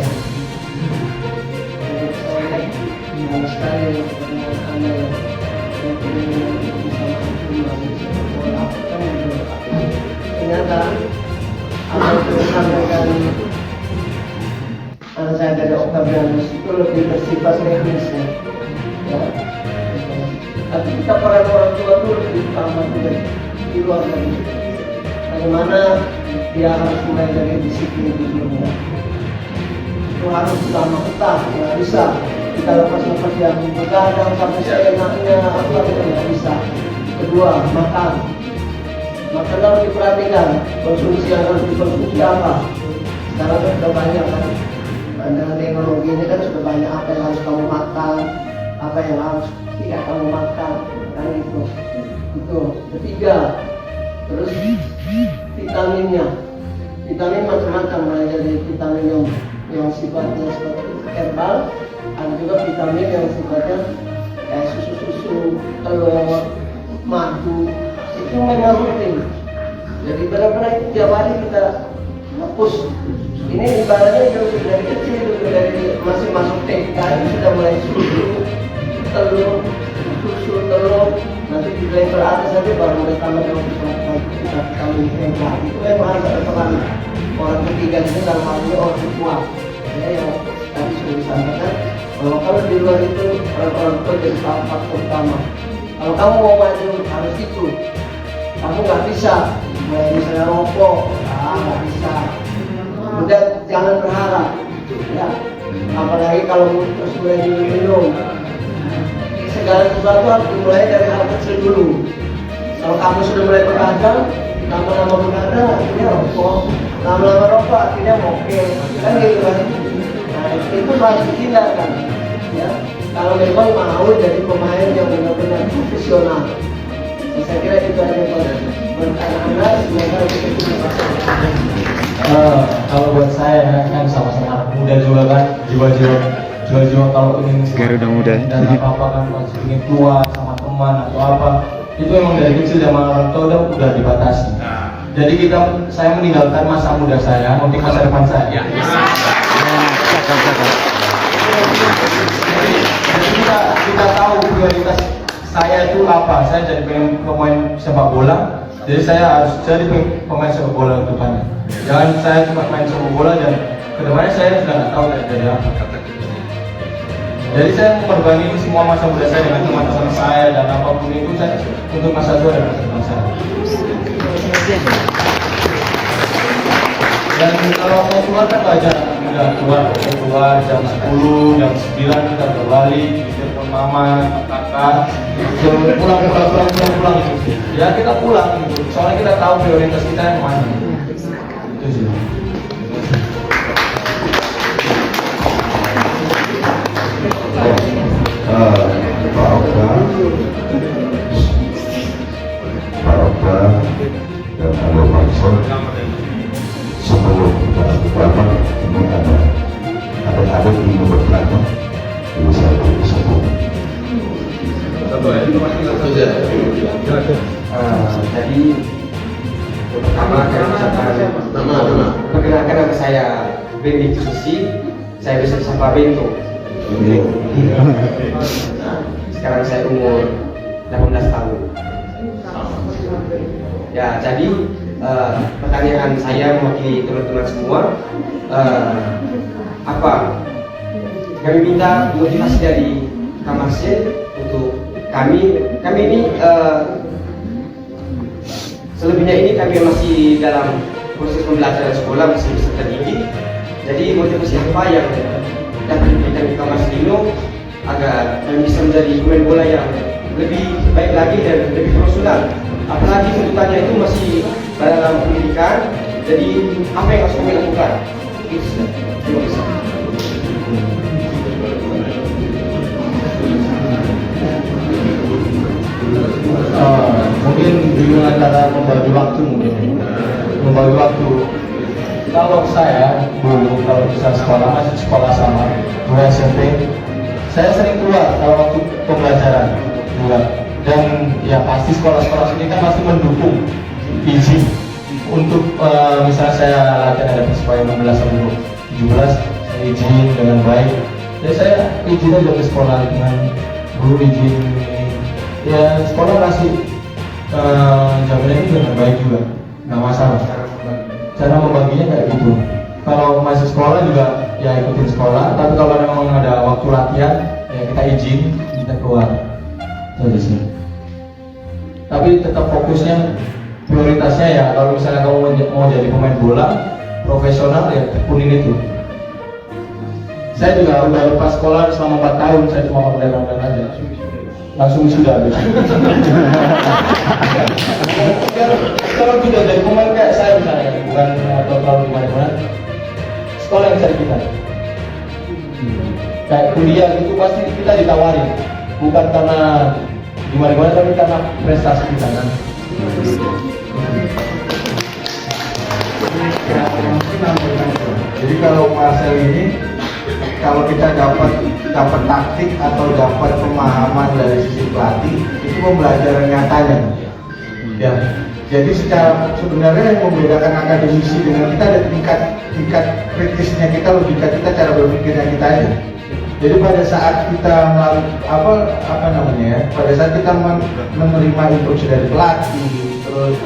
Saya senang sekali dengan Anda yang bersama ternyata apa yang disampaikan saya dari Octavianus itu lebih bersifat teknis ya. Tapi kita para orang tua itu lebih utama di luar dari itu. bagaimana dia harus mulai dari disiplin tidurnya. Itu harus selama kita nggak bisa kita lepas-lepas yang begadang sampai seenaknya apa itu nggak bisa. Kedua, makan harus diperhatikan, konsumsi yang harus dikonsumsi apa. Sekarang kan sudah banyak kan, dengan teknologi ini kan sudah banyak apa yang harus kamu makan, apa yang harus tidak kamu makan, kan itu. Ketiga, terus vitaminnya, vitamin macam-macam, mulai dari vitamin yang sifatnya seperti herbal, ada juga vitamin yang sifatnya kayak susu-susu, telur, madu, itu memang rutin. Jadi benar-benar itu tiap hari kita hapus. Ini ibaratnya dari kecil, dari masih masuk TK itu sudah mulai susu, telur, nanti di level atas saja baru mulai tambah dengan vitamin herbal. Itu memang harus ada peran orang ketiga itu dalam hal ini orang tua. Ya, yang tadi sudah disampaikan bahwa kalau di luar itu orang tua jadi faktor utama. Kalau kamu mau maju harus itu. Kamu nggak bisa, misalnya rokok, nggak bisa. Udah jangan berharap, ya. Apalagi kalau terus mulai minum. Segala sesuatu harus dimulai dari hal kecil dulu. Kalau kamu sudah mulai begadang, lama-lama begadang akhirnya rokok, lama-lama rokok akhirnya mobil, kan gitu kan. Nah itu harus dihindarkan, ya. Kalau memang mau jadi pemain yang benar-benar profesional. Saya kira itu aja buat anak-anak, semoga kalau buat saya kan sama-sama anak muda juga kan, jiwa-jiwa kalau ingin Garuda muda dan apa kan masih ingin keluar sama teman atau apa, itu emang dari kecil zaman orang tua udah dibatasi. Jadi saya meninggalkan masa muda saya untuk masa depan saya. Jadi kita tahu prioritas saya itu apa. Saya jadi pemain sepak bola, jadi saya harus jadi pemain sepak bola ke depannya. Jangan saya cuma main sepak bola dan kedepannya saya sudah nggak tahu dari apa. Jadi saya memperbangi semua masa muda saya dengan teman-teman saya dan apapun itu saya untuk masa tua dan masa depan saya. Dan kalau mau keluar kan banyak, udah keluar jam 10, jam 9 kita kembali, telepon mama, kakak, pulang. Ya kita pulang gitu. Soalnya kita tahu prioritas kita yang mana. Itu sih. Pak Oka dan Alo Mansur, sebelum kita berapa ini ada di nomor berapa? Ibu saya disebut. Jadi pertama kami ucapkan perkenalkan nama saya Benny Susi, saya bisa disapa Bento. Sekarang saya umur 18 tahun. Ya, jadi pertanyaan saya mewakili teman-teman semua, apa kami minta motivasi dari Kamarsil untuk kami ini selebihnya ini kami masih dalam proses pembelajaran sekolah, masih peserta didik. Jadi motivasi apa yang dapat diberikan ke Marcelino agar kami bisa menjadi pemain bola yang lebih baik lagi dan lebih profesional. Apalagi tuntutannya itu masih dalam pendidikan. Jadi apa yang harus kami lakukan? Terima kasih. Mungkin bingung antara membagi waktu kalau saya dulu kalau bisa masih sekolah sama dua SMP, saya sering keluar kalau waktu pembelajaran juga. Dan ya pasti sekolah-sekolah sini kan pasti mendukung izin untuk misalnya saya latihan ada supaya 16 sampai 17 saya izin dengan baik. Jadi saya izin aja ke sekolah dengan guru izin. Ya sekolah kasih jaminan itu dengan baik juga, nggak masalah. Cara membaginya kayak gitu. Kalau masih sekolah juga ya ikutin sekolah, tapi kalau memang ada waktu latihan ya kita izin, kita keluar. Itu aja sih. Tapi tetap fokusnya prioritasnya ya kalau misalnya kamu mau jadi pemain bola profesional ya tekunin itu. Saya juga udah lepas sekolah selama 4 tahun, saya cuma online aja. Langsung sudah habis. Kalau tidak jadi pemain kayak saya misalnya, bukan total gimana-gimana, sekolah yang cari kita. Kayak kuliah gitu pasti kita ditawarin, bukan karena gimana-gimana tapi karena prestasi kita kan. Jadi kalau Marcel ini, kalau kita dapat taktik atau dapat pemahaman dari sisi pelatih, itu pembelajaran nyatanya. Ya, jadi sebenarnya yang membedakan akademisi dengan kita ada tingkat kritisnya kita, logika kita, cara berpikirnya kita aja. Jadi pada saat kita pada saat kita menerima instruksi dari pelatih, terus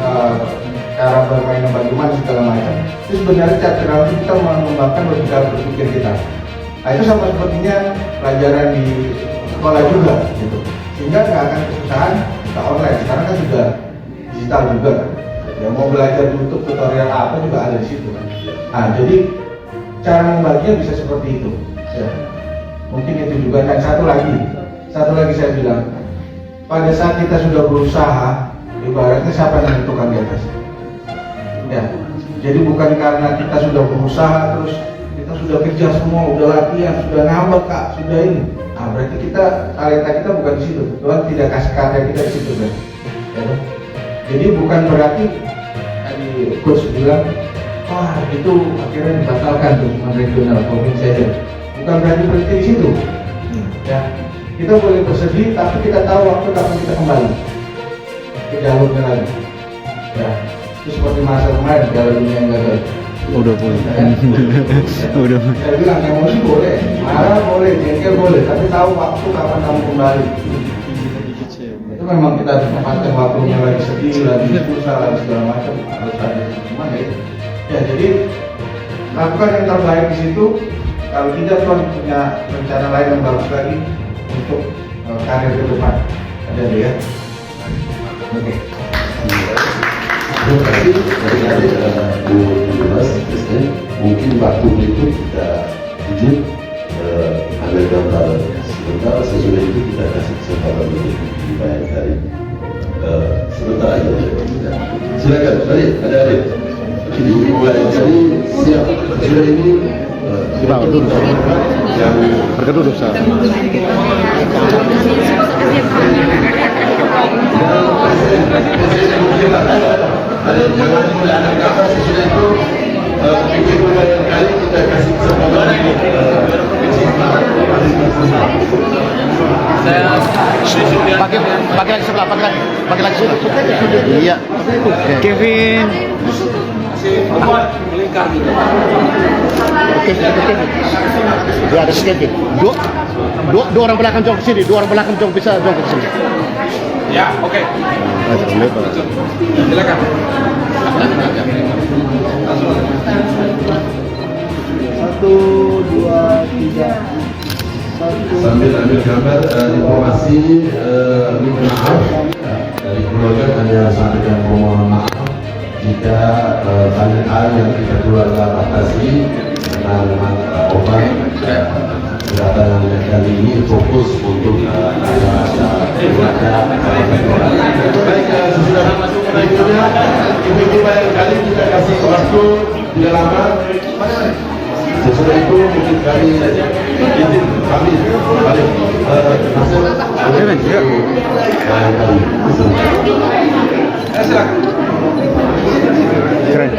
cara bermainnya bagaimana segala macam, itu sebenarnya cara kita mengembangkan logika berpikir kita. Nah, itu sama sepertinya pelajaran di sekolah juga, gitu. Sehingga nggak akan kesusahan kita online. Sekarang kan sudah digital juga, ya mau belajar YouTube tutorial apa juga ada di situ. Nah, jadi cara membaginya bisa seperti itu. Ya. Mungkin itu juga. Dan satu lagi saya bilang, pada saat kita sudah berusaha, ibaratnya siapa yang menentukan di atas? Ya, jadi bukan karena kita sudah berusaha terus kita sudah kerja semua, udah latihan, sudah ngambek kak, sudah ini. Nah berarti talenta kita bukan di situ. Tuhan tidak kasih karya kita di situ kan. Ya, jadi bukan berarti tadi coach bilang, wah itu akhirnya dibatalkan tuh cuma regional provinsi aja. Bukan berarti berhenti di situ. Ya, kita boleh bersedih, tapi kita tahu waktu kapan kita kembali ke jalurnya lagi. Ya. Itu seperti masa kemarin Piala Dunia yang gagal. Udah boleh. Udah. Saya bilang emosi boleh, marah boleh, jengkel boleh, tapi tahu waktu kapan kamu kembali. Itu memang kita harus memanfaatkan waktunya lagi sedih, lagi susah, lagi segala macam harus ada. Cuman ya jadi lakukan yang terbaik di situ. Kalau tidak Tuhan punya rencana lain yang bagus lagi untuk karir ke depan. Ada ya. Oke. Terima kasih dari Bu Dimas Presiden. Mungkin waktu berikut kita jujur ambil gambar sebentar, sesudah itu kita kasih kesempatan untuk dibayangkan sebentar aja. Silakan, ada Arif. Jadi siap. Sudah ini yang Berkeduduk saya. jangan mulai anak gambar sesudah itu pikir beberapa kali kita kasih kesempatan Pakai lagi sebelah, pakai lagi sebelah. Iya. Kevin. Oke. Ya ada Kevin. Dua orang belakang jong ke sini, dua orang belakang jong bisa jong ke sini. Ya, oke. Silakan. Satu, dua, tiga. sambil ambil gambar informasi minta maaf dari keluarga, hanya sampaikan mohon maaf jika banyak hal yang kita keluarga batasi tentang obat kedatangan kali ini fokus untuk keluarga. Baik, sesudah berikutnya ibu-ibu banyak kali kita kasih waktu tidak lama. Sesudah itu mungkin kami izin kami balik masuk Keren.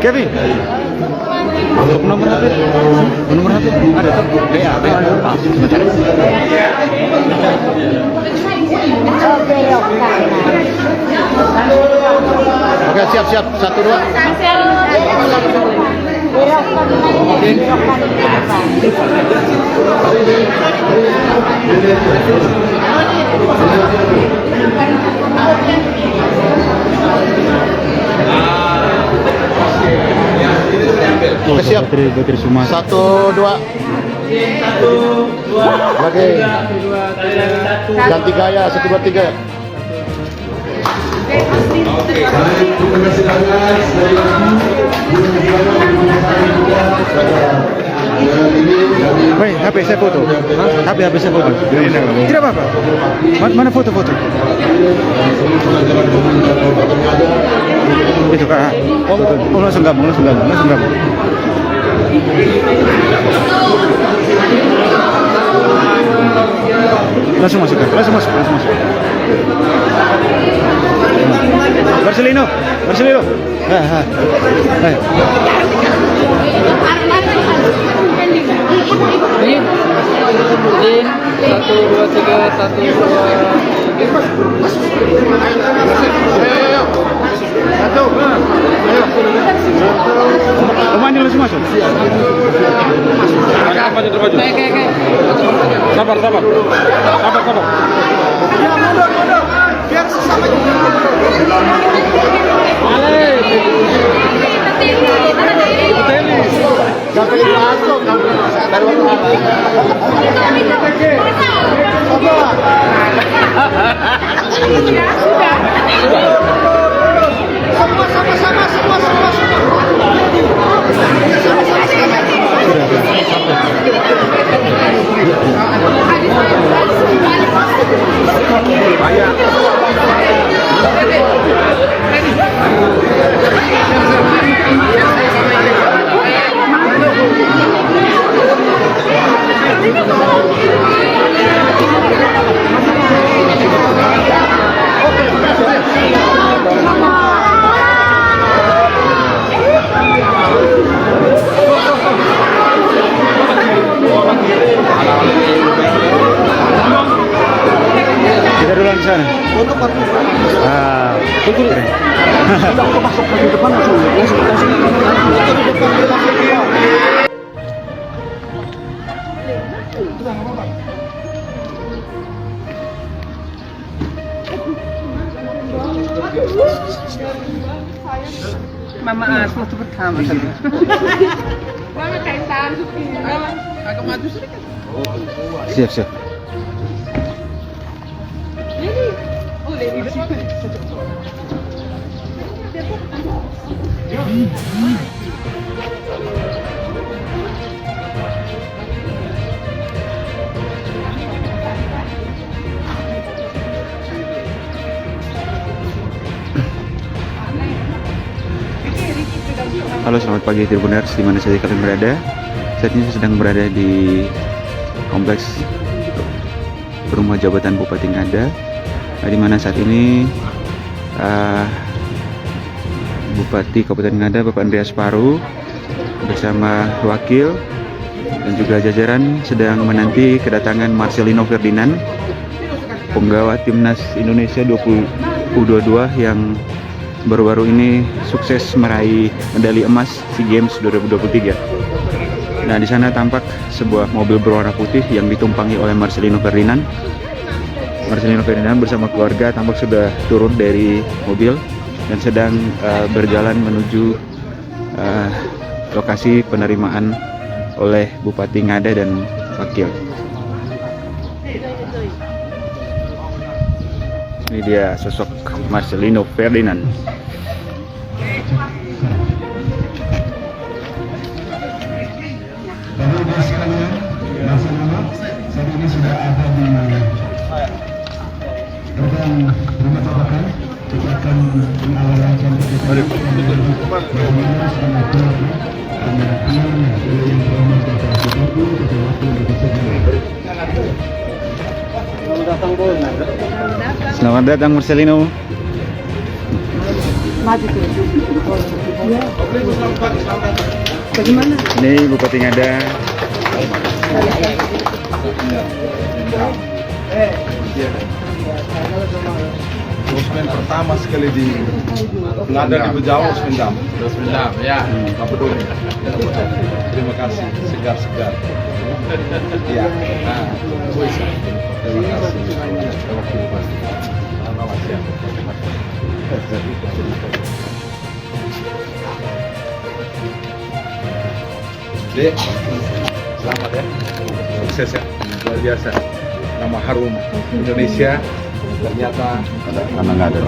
Kevin. Untuk nomor HP ada tuh. Ya, Oke, siap. 1, 2. Oke, siap. 1, 2. Lagi. Ganti gaya 1, 2, 3. Baik, terima kasih banyak sekali lagi. Woi, HP saya foto. HP saya foto. Tidak apa-apa. Mana foto-foto? Itu Kak. Oh, langsung gabung. Langsung masuk. Marcelino. Ayo. Satu, dua, tiga, satu, dua, tiga. Kemana lu masuk? Sabar. Ya, mundur. Biar sesama kita duluan di sana. Tutup. Masuk ke depan langsung. Mama Asma itu pertama. Mama kaitan. Agak maju sedikit. Siap. Halo, selamat pagi Tribuners, di mana saja kalian berada. Saat ini saya sedang berada di kompleks rumah jabatan Bupati Ngada, di mana saat ini Bupati Kabupaten Ngada Bapak Andreas Paru bersama wakil dan juga jajaran sedang menanti kedatangan Marcelino Ferdinand, penggawa timnas Indonesia U22 yang baru-baru ini sukses meraih medali emas SEA Games 2023. Nah, di sana tampak sebuah mobil berwarna putih yang ditumpangi oleh Marcelino Ferdinand. Marcelino Ferdinand bersama keluarga tampak sudah turun dari mobil dan sedang berjalan menuju lokasi penerimaan oleh Bupati Ngada dan wakil. Ini dia sosok Marcelino Ferdinand. Bapak-Ibu sekalian, saat ini sudah ada di gerbang rumah jabatan. Kita akan mengawalkan Selamat datang Marcelino. Bagaimana? Ini Bupati Ngada. Usmen pertama sekali di Ngada di Bejau, Usmendam ya, Pak Peduli. Terima kasih, segar-segar. Ya, terima kasih. Dek, selamat ya, sukses ya, luar biasa. Nama harum Indonesia ternyata orang ada.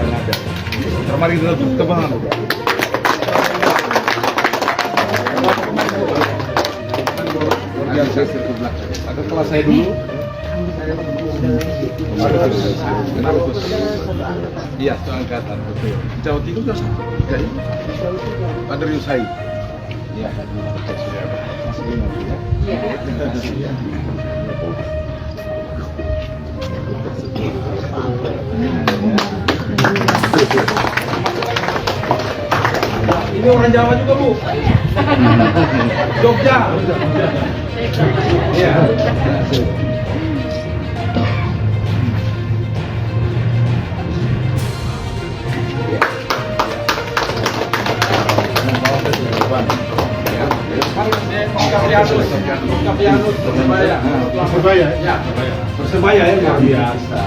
Termari kita untuk teman. Ada kelas saya dulu. Iya, itu angkatan betul. Jawa Timur kan? Kader Yusai. Iya. Ini orang Jawa juga, Bu. Jogja. Iya. Persebaya ya, Persebaya ya, luar biasa.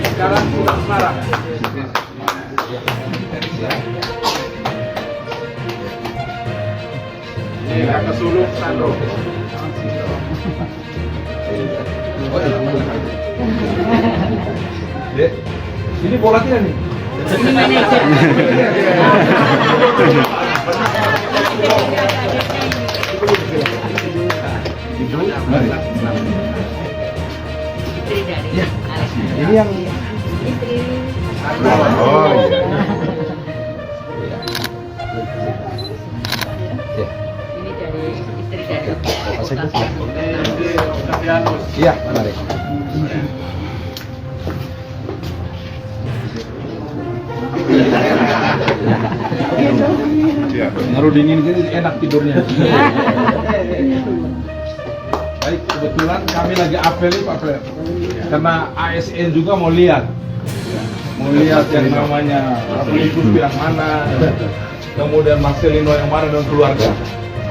Sekarang sudah Semarang. Ini kakak sulung Sandro. Dek, ini bola tidak nih? Ya, ini yang oh iya. Ini dari istri dari Iya, mari. Ya, naruh dingin gini enak tidurnya. Baik, kebetulan kami lagi apel nih Pak Fred. Karena ASN juga mau lihat yang namanya Yusuf yang mana, kemudian Marcelino yang mana dan keluarga.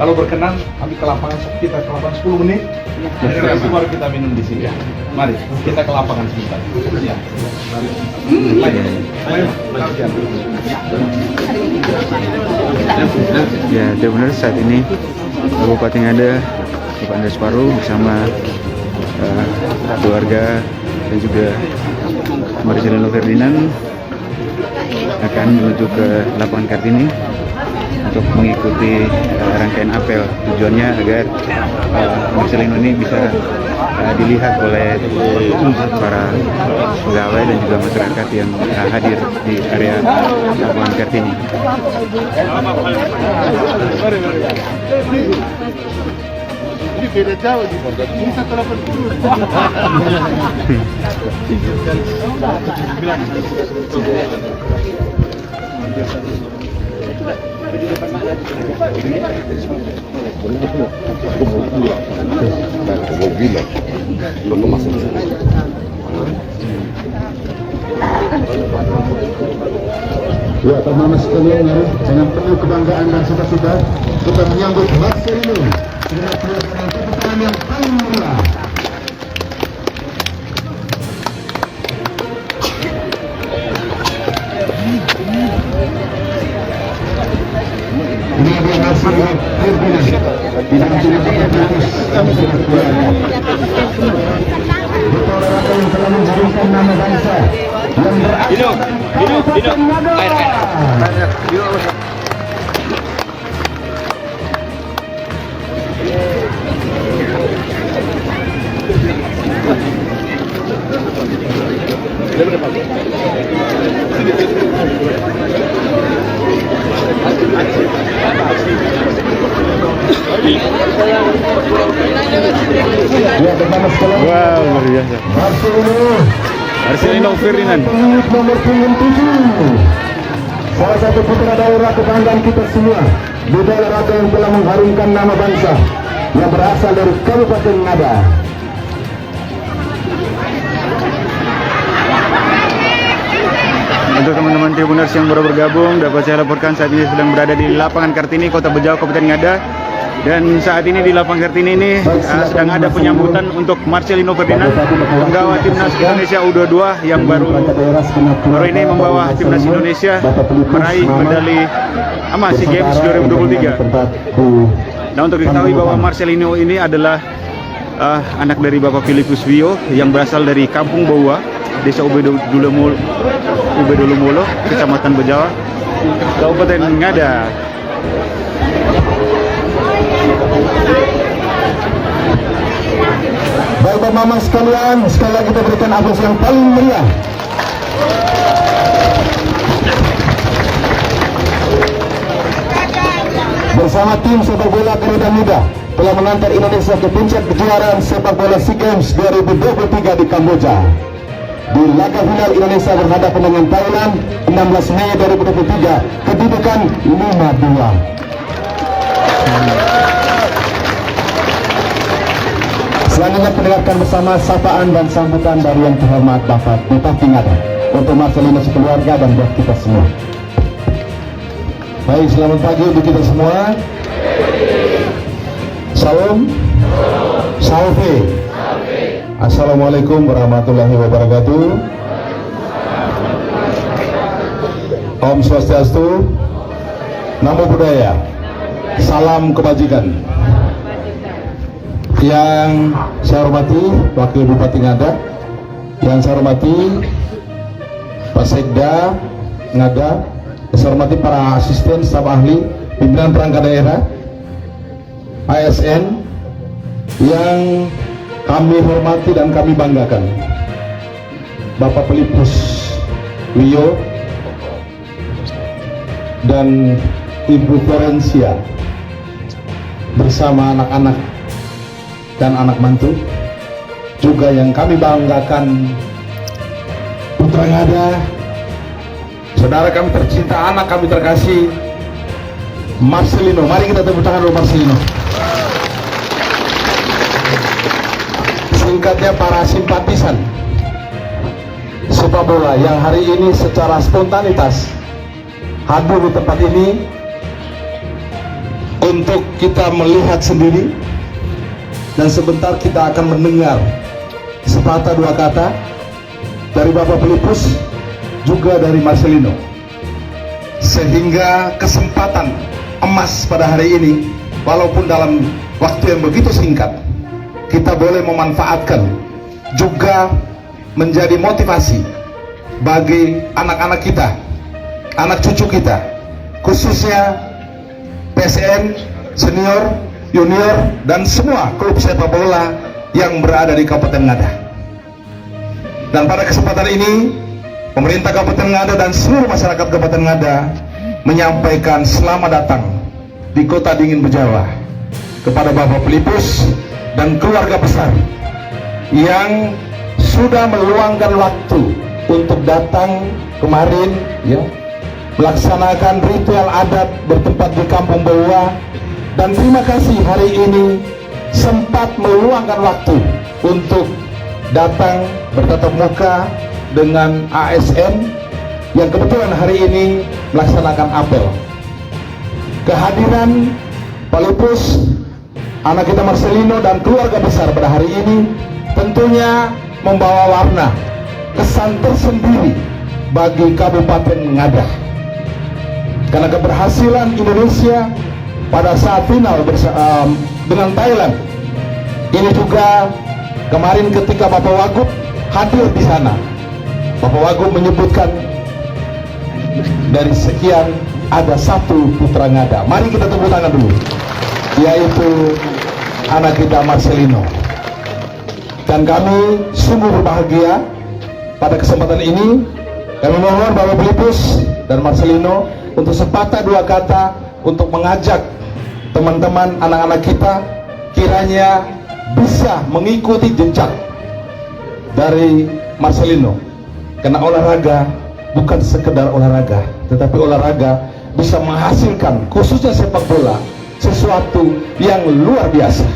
Kalau berkenan kami ke lapangan, kita ke lapangan 10 menit. Nanti baru kita minum di sini. Mari kita ke lapangan sebentar. Ya. Ya, benar saat ini Kabupaten Ngada, Bapak Andreas Paru bersama keluarga dan juga Marcelino Ferdinand akan menuju ke lapangan Kartini untuk mengikuti rangkaian apel. Tujuannya agar Marcelino ini bisa dilihat oleh para pegawai dan juga masyarakat yang hadir di area lapangan Kartini. Ini beda jauh di Pondok. Ini 180. Ya, teman-teman sekalian, dengan penuh kebanggaan dan sukacita kita menyambut Marcelino dengan pelaksanaan keputusan yang paling murah. Ini adalah Marcelino Ferdinand betul yang telah mengharumkan nama bangsa yang berasal Kabupaten Ngada. Ya, bersama sekalian. Wow, luar biasa. Marcelino Ferdinand. Nomor 7. Salah satu putra daerah kebanggaan kita semua. Beda olahraga yang telah mengharumkan nama bangsa yang berasal dari Kabupaten Ngada. Untuk teman-teman Tribuners yang baru bergabung, dapat saya laporkan saat ini sedang berada di lapangan Kartini, Kota Bejau, Kabupaten Ngada. Dan saat ini di lapangan Kartini ini sedang ada penyambutan untuk Marcelino Ferdinand, penggawa timnas Indonesia U22 yang baru ini membawa timnas Indonesia meraih medali emas SEA Games 2023. Nah, untuk diketahui bahwa Marcelino ini adalah anak dari Bapak Filipus Wio yang berasal dari Kampung Baua, Desa Ubedolumolo, Kecamatan Bejawa, Kabupaten Ngada. Baik Bapak Mama sekalian, sekali lagi kita berikan aplaus yang paling meriah. Bersama tim sepak bola Garuda Muda telah mengantar Indonesia ke puncak kejuaraan sepak bola SEA Games 2023 di Kamboja. Di laga final Indonesia berhadapan dengan Thailand 16 Mei 2023, kedudukan 5-2. Selanjutnya pendengarkan bersama sapaan dan sambutan dari yang terhormat Bapak Bupati Ngada untuk Marcelino sekeluarga dan buat kita semua. Baik, selamat pagi untuk kita semua. Salam, salve. Assalamualaikum warahmatullahi wabarakatuh. Om Swastiastu, Namo Buddhaya, salam kebajikan. Yang saya hormati Wakil Bupati Ngada, yang saya hormati Pak Sekda Ngada, saya hormati para asisten, staf ahli, pimpinan perangkat daerah, ASN yang kami hormati dan kami banggakan, Bapak Filipus Wio dan Ibu Florencia bersama anak-anak dan anak mantu, juga yang kami banggakan putra Ngada, saudara kami tercinta, anak kami terkasih, Marcelino. Mari kita tepuk tangan dulu Marcelino. Singkatnya para simpatisan sepak bola yang hari ini secara spontanitas hadir di tempat ini untuk kita melihat sendiri. Dan sebentar kita akan mendengar sepatah dua kata dari Bapak Filipus, juga dari Marcelino, sehingga kesempatan emas pada hari ini, walaupun dalam waktu yang begitu singkat, kita boleh memanfaatkan, juga menjadi motivasi bagi anak-anak kita, anak cucu kita, khususnya PSN, senior, junior, dan semua klub sepak bola yang berada di Kabupaten Ngada. Dan pada kesempatan ini, pemerintah Kabupaten Ngada dan seluruh masyarakat Kabupaten Ngada menyampaikan selamat datang di Kota Dingin Bejawa kepada Bapak Filipus dan keluarga besar yang sudah meluangkan waktu untuk datang kemarin, ya, melaksanakan ritual adat bertempat di Kampung Baua. Dan terima kasih hari ini sempat meluangkan waktu untuk datang bertatap muka dengan ASN yang kebetulan hari ini melaksanakan apel. Kehadiran Pak Filipus, anak kita Marcelino dan keluarga besar pada hari ini tentunya membawa warna, kesan tersendiri bagi Kabupaten Ngada. Karena keberhasilan Indonesia pada saat final dengan Thailand ini juga kemarin ketika Bapak Wagub hadir di sana, Bapak Wagub menyebutkan dari sekian ada satu putra Ngada. Mari kita tepuk tangan dulu, yaitu anak kita Marcelino. Dan kami sungguh berbahagia pada kesempatan ini. Kami mohon Bapak Filipus dan Marcelino untuk sepatah dua kata untuk mengajak teman-teman anak-anak kita kiranya bisa mengikuti jejak dari Marcelino, karena olahraga bukan sekedar olahraga, tetapi olahraga bisa menghasilkan, khususnya sepak bola, sesuatu yang luar biasa,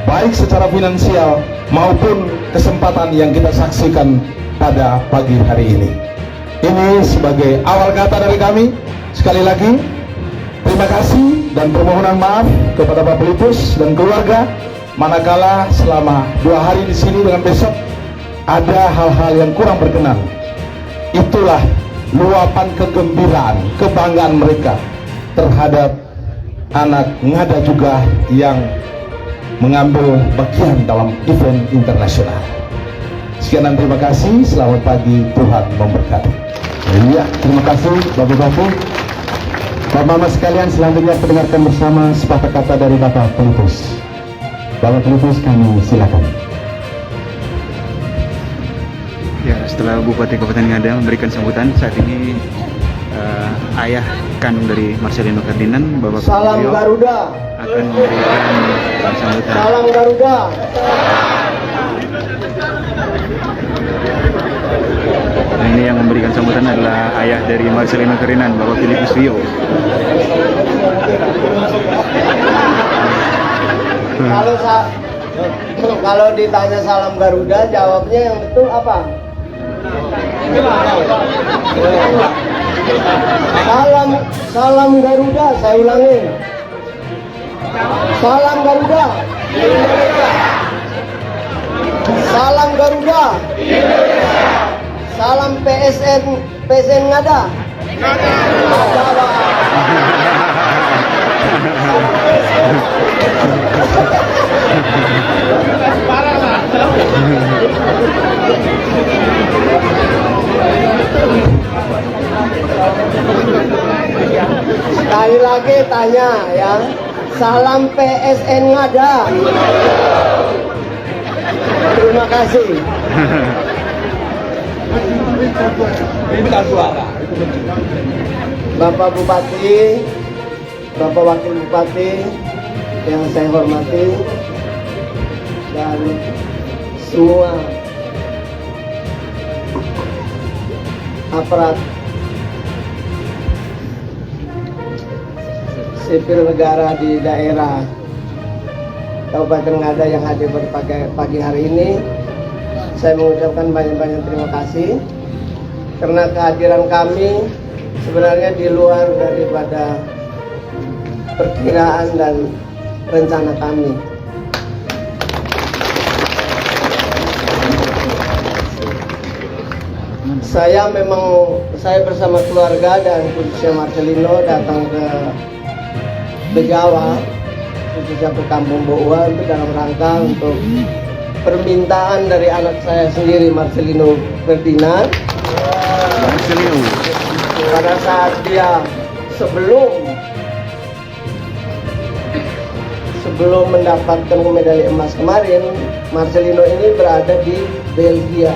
baik secara finansial maupun kesempatan yang kita saksikan pada pagi hari ini. Ini sebagai awal kata dari kami. Sekali lagi terima kasih dan permohonan maaf kepada Bapak Filipus dan keluarga, manakala selama 2 hari di sini dengan besok ada hal-hal yang kurang berkenan. Itulah luapan kegembiraan, kebanggaan mereka terhadap anak Ngada juga yang mengambil bagian dalam event internasional. Sekian dan terima kasih. Selamat pagi, Tuhan memberkati. Iya, terima kasih Bapak-Bapak. Bapak Mama sekalian, selanjutnya pendengarkan bersama sepatah kata dari Bapak Pelupus. Bapak Pelupus, kami silakan. Ya, setelah Bupati Kabupaten Ngada memberikan sambutan, saat ini ayah kandung dari Marcelino Ferdinand, Bapak Salam Beliau, Garuda. akan memberikan sambutan. Salam Garuda. Nah, ini yang memberikan sambutan adalah ayah dari Marcelino Ferdinand, Bapak Filipus Rio. Kalau ditanya salam Garuda, jawabnya yang betul apa? Salam Garuda, saya ulangi. Salam Garuda. Salam Garuda. Salam PSN Ngada. Sekali lagi tanya ya. Salam PSN Ngada. Terima kasih. Bapak Bupati, Bapak Wakil Bupati yang saya hormati, dan semua aparat sipil negara di daerah Kabupaten Ngada yang hadir pada pagi hari ini, saya mengucapkan banyak-banyak terima kasih karena kehadiran kami sebenarnya di luar daripada perkiraan dan rencana kami. Saya bersama keluarga dan khususnya Marcelino datang ke Bejawa, khususnya ke Kampung Boua, itu dalam rangka untuk permintaan dari anak saya sendiri, Marcelino Ferdinand. Pada saat dia sebelum mendapatkan medali emas kemarin, Marcelino ini berada di Belgia.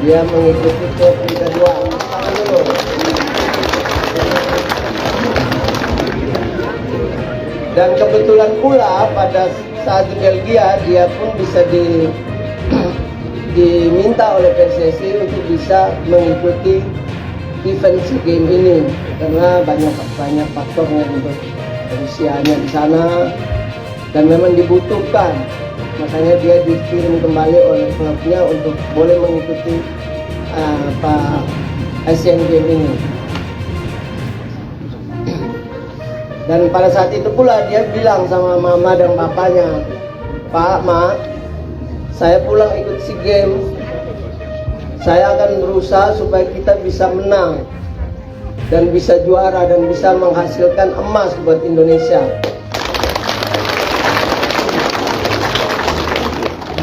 Dia mengikuti ke Liga 2. Dan kebetulan pula pada saat di Belgia dia pun bisa diminta oleh PSSI untuk bisa mengikuti event SEA Games ini karena banyak faktornya untuk usianya di sana dan memang dibutuhkan, makanya dia dikirim kembali oleh klubnya untuk boleh mengikuti Asian Games ini. Dan pada saat itu pula dia bilang sama mama dan bapaknya, "Pak, Ma, saya pulang ikut SEA Games, saya akan berusaha supaya kita bisa menang dan bisa juara dan bisa menghasilkan emas buat Indonesia.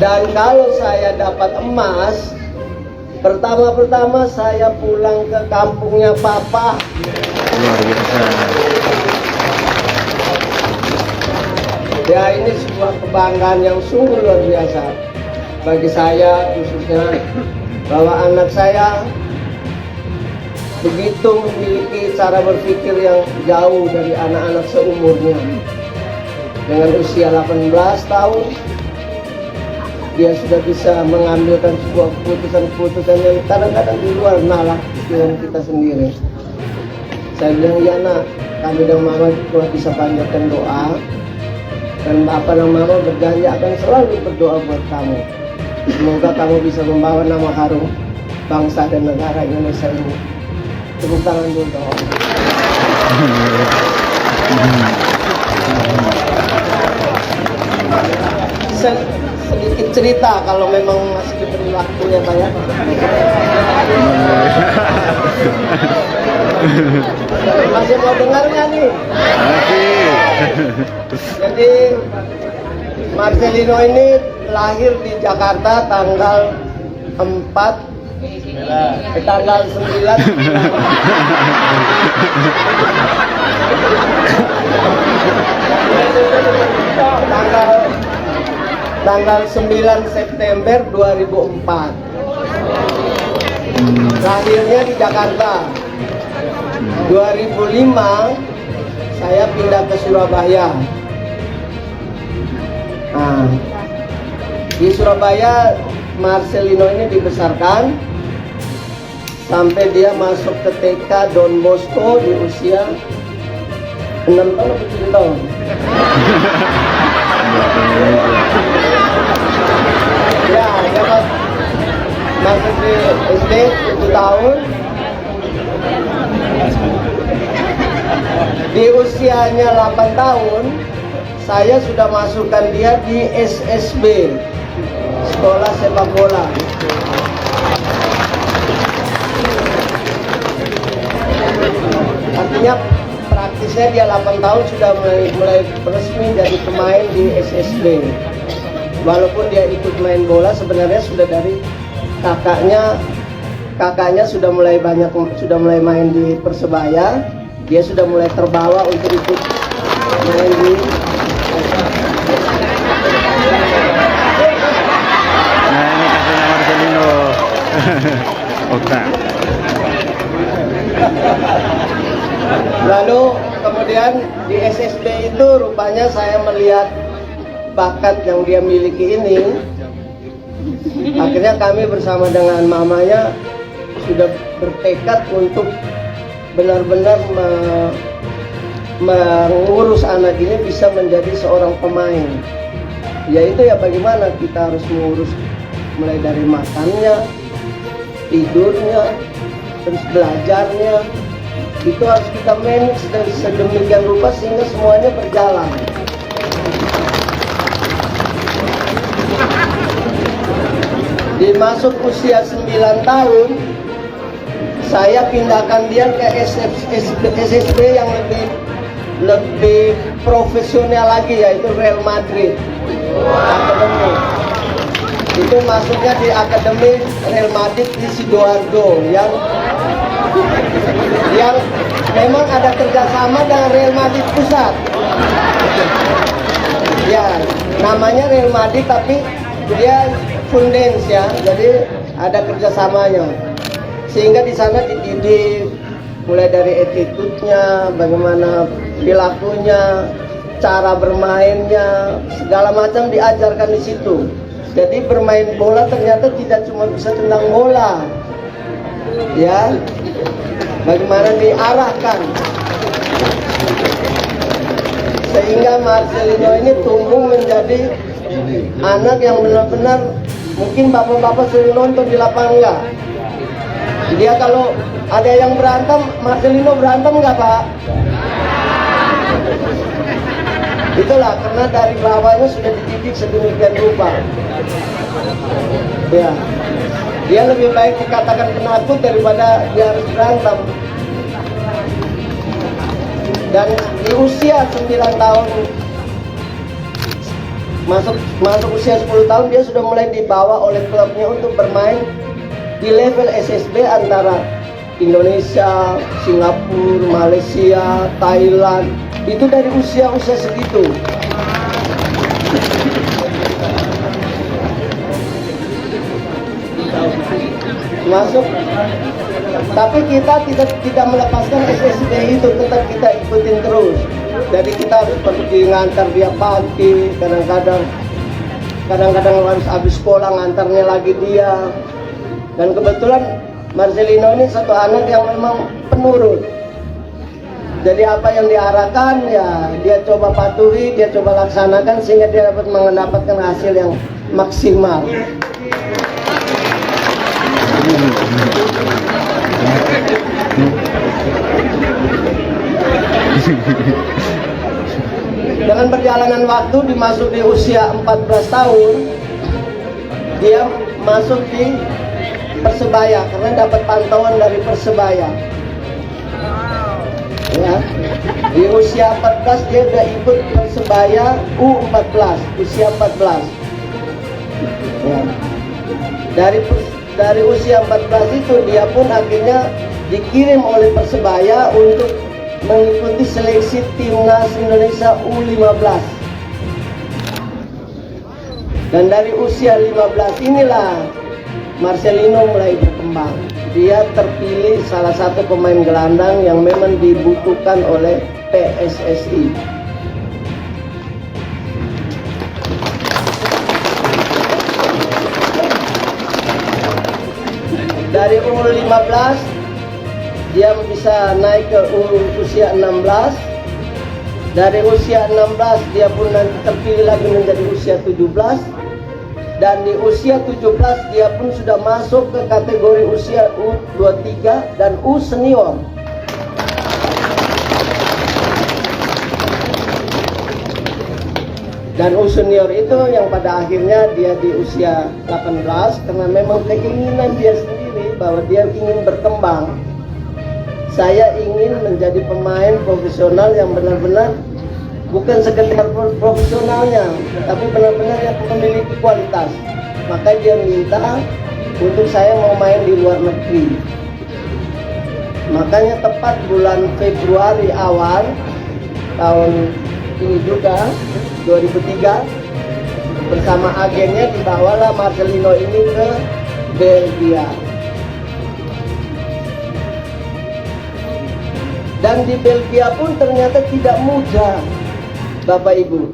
Dan kalau saya dapat emas, pertama-pertama saya pulang ke kampungnya Papa." Luar biasa. Ya, ini sebuah kebanggaan yang sungguh luar biasa bagi saya khususnya, bahwa anak saya begitu memiliki cara berpikir yang jauh dari anak-anak seumurnya. Dengan usia 18 tahun, dia sudah bisa mengambilkan sebuah keputusan-keputusan yang kadang-kadang di luar nalar pikiran kita sendiri. Saya bilang, "Ya nak, kami dan mama cuma bisa panjatkan doa, dan Bapak dan Mama berjanji akan selalu berdoa buat kamu. Semoga kamu bisa membawa nama harum bangsa dan negara Indonesia ini." Tepuk tangan dulu dong. Sedikit cerita kalau memang masih diberi waktu ya Pak ya. Masih mau dengarnya nih? Jadi Marcelino ini lahir di Jakarta tanggal 9 tanggal 9 September 2004. Lahirnya di Jakarta. 2005 saya pindah ke Surabaya. Nah, di Surabaya Marcelino ini dibesarkan sampai dia masuk ke TK Don Bosco di usia 6 tahun atau 7 tahun. Ya, dia masuk di SD 7 tahun. Di usianya 8 tahun, saya sudah masukkan dia di SSB, Sekolah Sepak Bola. Artinya praktisnya dia 8 tahun sudah mulai resmi jadi pemain di SSB. Walaupun dia ikut main bola, sebenarnya sudah dari kakaknya sudah mulai main di Persebaya. Dia sudah mulai terbawa untuk ikut main di Nah, ini kakaknya Marcelino. Oke. Lalu kemudian di SSB itu rupanya saya melihat bakat yang dia miliki ini. Akhirnya kami bersama dengan mamanya sudah bertekad untuk benar-benar mengurus anak ini bisa menjadi seorang pemain. Yaitu ya bagaimana kita harus mengurus mulai dari makannya, tidurnya, terus belajarnya. Itu harus kita manage dari sedemikian rupa sehingga semuanya berjalan. Dimasuk usia 9 tahun, saya pindahkan dia ke SSB yang lebih profesional lagi, yaitu Real Madrid Akademi. Itu masuknya di Akademi Real Madrid di Sidoarjo yang memang ada kerjasama dengan Real Madrid pusat. Ya, namanya Real Madrid tapi dia Fundens ya, jadi ada kerjasamanya. Sehingga di sana dididik mulai dari attitude-nya, bagaimana perilakunya, cara bermainnya, segala macam diajarkan di situ. Jadi bermain bola ternyata tidak cuma bisa tentang bola, ya, bagaimana diarahkan. Sehingga Marcelino ini tumbuh menjadi anak yang benar-benar, mungkin bapak-bapak sering nonton di lapangan. Dia kalau ada yang berantem, Marcelino berantem nggak Pak? Itulah karena dari bawahnya sudah dididik sedemikian rupa. Ya, dia lebih baik dikatakan penakut daripada dia harus berantem. Dan di usia 9 tahun, masuk usia 10 tahun, dia sudah mulai dibawa oleh klubnya untuk bermain di level SSB antara Indonesia, Singapura, Malaysia, Thailand. Itu dari usia segitu. Masuk, tapi kita tidak melepaskan SSB itu, tetap kita ikutin terus. Jadi kita harus pergi ngantar dia pagi, kadang-kadang harus habis sekolah ngantarnya lagi dia. Dan kebetulan Marcelino ini satu anak yang memang penurut. Jadi apa yang diarahkan ya dia coba patuhi, dia coba laksanakan sehingga dia dapat mendapatkan hasil yang maksimal. Dengan perjalanan waktu dimasuk di usia 14 tahun, dia masuk di Persebaya karena dapat pantauan dari Persebaya. Ya. Di usia 14 dia udah ikut Persebaya U14, usia 14. Ya. Dari usia 14 itu dia pun akhirnya dikirim oleh Persebaya untuk mengikuti seleksi timnas Indonesia U15. Dan dari usia 15 inilah Marcelino mulai berkembang. Dia terpilih salah satu pemain gelandang yang memang dibutuhkan oleh PSSI. Dari umur 15 dia bisa naik ke usia 16. Dari usia 16 dia pun nanti terpilih lagi menjadi usia 17. Dan di usia 17 dia pun sudah masuk ke kategori usia U23 dan U senior. Dan U senior itu yang pada akhirnya dia di usia 18 karena memang keinginan dia sendiri bahwa dia ingin berkembang. Saya ingin menjadi pemain profesional yang benar-benar bukan sekedar profesionalnya, tapi benar-benar yang memiliki kualitas. Maka dia minta untuk saya mau main di luar negeri. Makanya tepat bulan Februari awal tahun ini juga 2003 bersama agennya dibawalah Marcelino ini ke Belgia. Dan di Belgia pun ternyata tidak mudah, Bapak Ibu.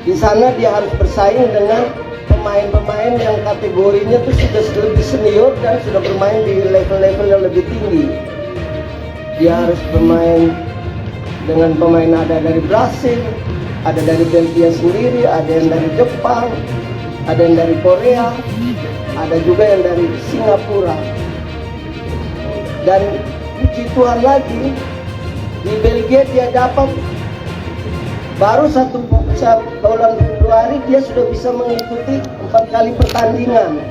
Di sana dia harus bersaing dengan pemain-pemain yang kategorinya tuh sudah lebih senior dan sudah bermain di level-level yang lebih tinggi. Dia harus bermain dengan pemain ada dari Brasil, ada dari Belgia sendiri, ada yang dari Jepang, ada yang dari Korea, ada juga yang dari Singapura. Dan puji Tuhan lagi, di Belgia dia dapat baru satu bulan Februari dia sudah bisa mengikuti 4 kali pertandingan.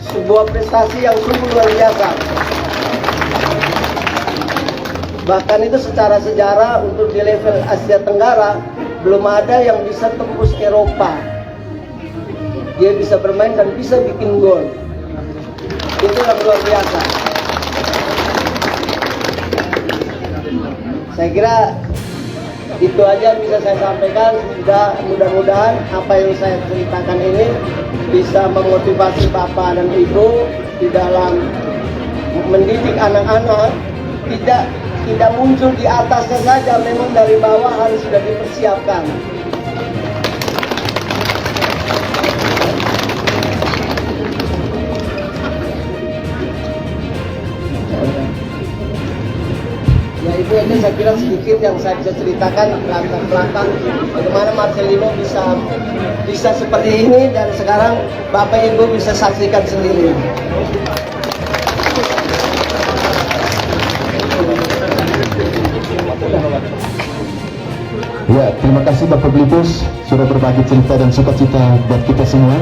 Sebuah prestasi yang sungguh luar biasa. Bahkan itu secara sejarah untuk di level Asia Tenggara belum ada yang bisa tembus Eropa. Dia bisa bermain dan bisa bikin gol. Itu yang luar biasa. Saya kira itu aja bisa saya sampaikan. Mudah-mudahan apa yang saya ceritakan ini bisa memotivasi Bapak dan Ibu di dalam mendidik anak-anak, tidak muncul di atasnya saja, memang dari bawah harus sudah dipersiapkan. Ya itu aja saya kira sedikit yang saya bisa ceritakan latar belakang bagaimana Marcelino bisa seperti ini, dan sekarang Bapak Ibu bisa saksikan sendiri. Ya, terima kasih Bapak Blipus sudah berbagi cerita dan sukacita buat kita semua.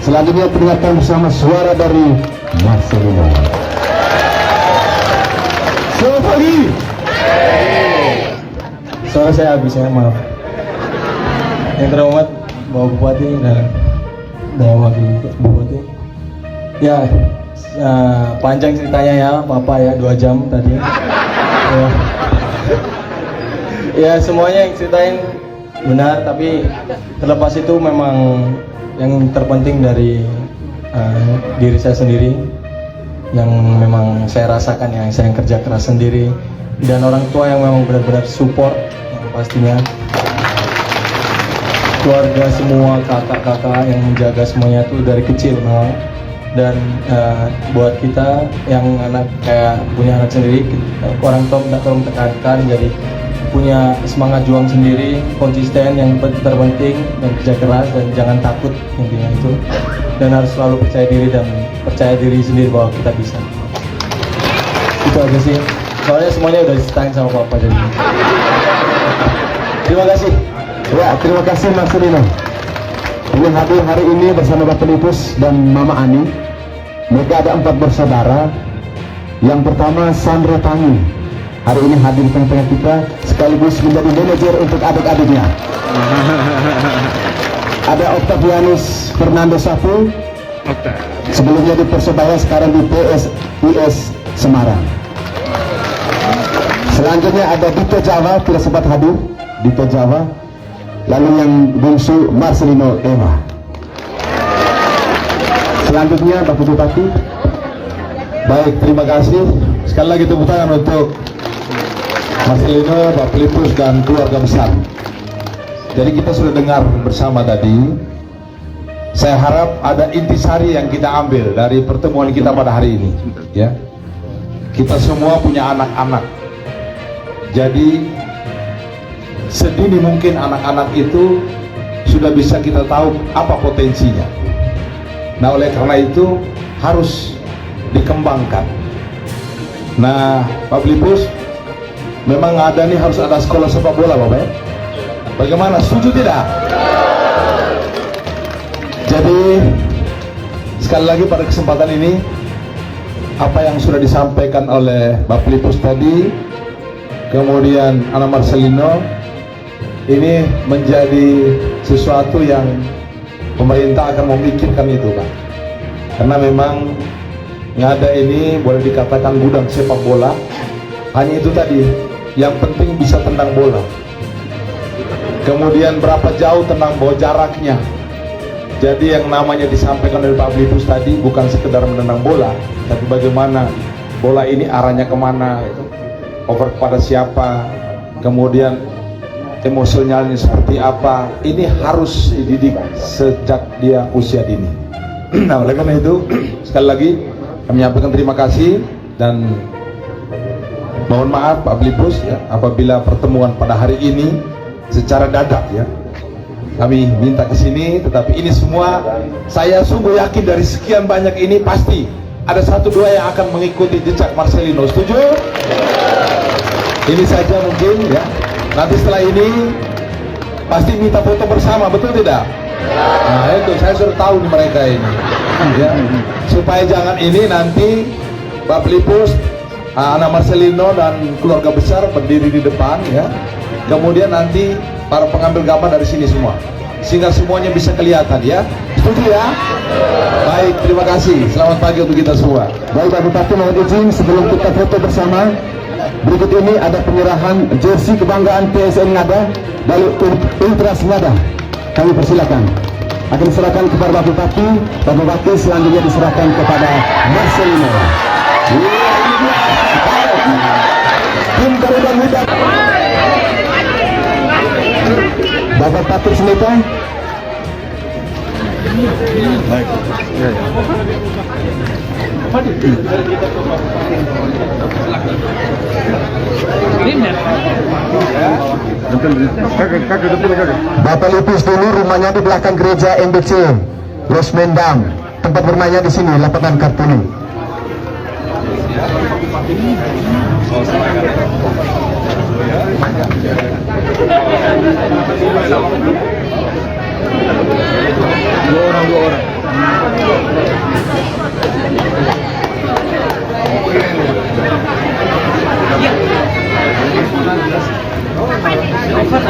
Selanjutnya dengarkan bersama suara dari Marcelino. Selamat pagi. Suara saya habis ya, maaf. Yang terhormat Bapak Bupati dan Wakil Bupati. Ya, panjang ceritanya ya, Bapak ya, 2 jam tadi. Ya, semuanya yang ceritain benar, tapi terlepas itu memang yang terpenting dari diri saya sendiri, yang memang saya rasakan, yang saya kerja keras sendiri, dan orang tua yang memang benar-benar support, yang pastinya keluarga semua, kakak-kakak yang menjaga semuanya itu dari kecil memang. Dan buat kita yang anak kayak punya anak sendiri, orang tua tidak tolong tekankan, jadi punya semangat juang sendiri, konsisten yang terpenting, dan kerja keras, dan jangan takut, intinya itu. Dan harus selalu percaya diri dan percaya diri sendiri bahwa kita bisa. Itu aja sih, soalnya semuanya udah diceritain sama Bapak jadi. Terima kasih. Ya, terima kasih Marcelino. Ini hadir hari ini bersama Bapak Lipus dan Mama Ani. Mereka ada 4 bersaudara. Yang pertama Sandra Tangi, hari ini hadir di tengah-tengah kita sekaligus menjadi manajer untuk adik-adiknya. Ada Octavianus Fernando Safu, sebelumnya di Persebaya, sekarang di PSIS Semarang. Selanjutnya ada Dito Jawa, tidak sempat hadir, Dito Jawa. Lalu yang bungsu Marcelino Eva. Selanjutnya Bapak Bupati. Baik, terima kasih. Sekali lagi tepuk tangan untuk Marcelino, Pak Filipus dan keluarga besar. Jadi kita sudah dengar bersama tadi. Saya harap ada intisari yang kita ambil dari pertemuan kita pada hari ini. Ya, kita semua punya anak-anak. Jadi sedini mungkin anak-anak itu sudah bisa kita tahu apa potensinya. Nah, oleh karena itu harus dikembangkan. Nah, Pak Filipus, memang ada nih, harus ada sekolah sepak bola, Bapak ya? Bagaimana, setuju tidak? Jadi sekali lagi pada kesempatan ini, apa yang sudah disampaikan oleh Pak Filipus tadi, kemudian Ana Marcelino, ini menjadi sesuatu yang pemerintah akan memikirkan itu, Pak. Karena memang Ngada ini boleh dikatakan gudang sepak bola. Hanya itu tadi, yang penting bisa tendang bola. Kemudian berapa jauh tendang bola, jaraknya. Jadi yang namanya disampaikan oleh Pak Filipus tadi bukan sekedar menendang bola, tapi bagaimana bola ini arahnya kemana, over kepada siapa, kemudian emosionalnya seperti apa. Ini harus dididik sejak dia usia dini. Nah, oleh karena itu sekali lagi kami menyampaikan terima kasih dan mohon maaf Pak Filipus ya, apabila pertemuan pada hari ini secara dadak ya kami minta ke sini, tetapi ini semua saya sungguh yakin dari sekian banyak ini pasti ada satu dua yang akan mengikuti jejak Marcelino. Setuju? Ini saja mungkin ya. Nanti setelah ini pasti minta foto bersama, betul tidak? Nah itu saya sudah tahu nih mereka ini ya. Supaya jangan ini nanti Pak Filipus, Ana Marcelino dan keluarga besar berdiri di depan ya. Kemudian nanti para pengambil gambar dari sini semua, sehingga semuanya bisa kelihatan ya. Setuju ya? Baik, terima kasih. Selamat pagi untuk kita semua. Baik Pak Bupati, mohon izin sebelum kita foto bersama, berikut ini ada penyerahan jersey kebanggaan PSN Ngada dari Ultras Ngada. Kami persilakan. Akan diserahkan kepada Pak Bupati. Pak Bupati selanjutnya diserahkan kepada Marcelino. Tim Garuda Muda. Bapak Patrick Smita. Baik. Bapak Lupus dulu, rumahnya di belakang gereja MBC Rosmendam. Tempat bermainnya di sini, lapangan Kartini. Dua orang.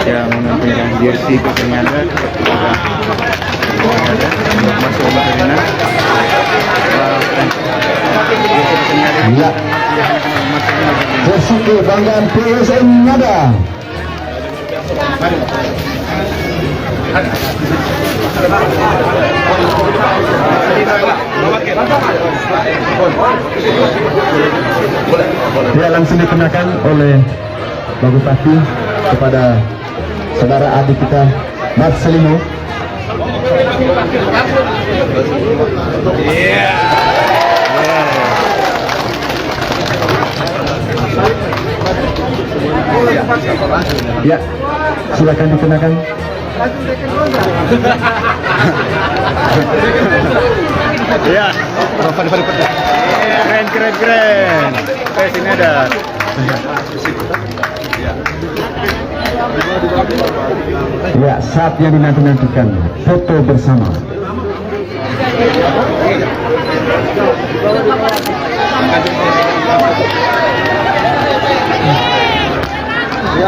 Yang menampilkan jersey Kesengada masuk ke arena. Ya. Jersey kebanggaan PSN Ngada. Dia langsung dikenakan oleh Pak Bupati kepada saudara adik kita Marcelino. Ya, silakan dikenakan. Ya, keren. Sini ada. Ya, saatnya dinanti-nantikan foto bersama.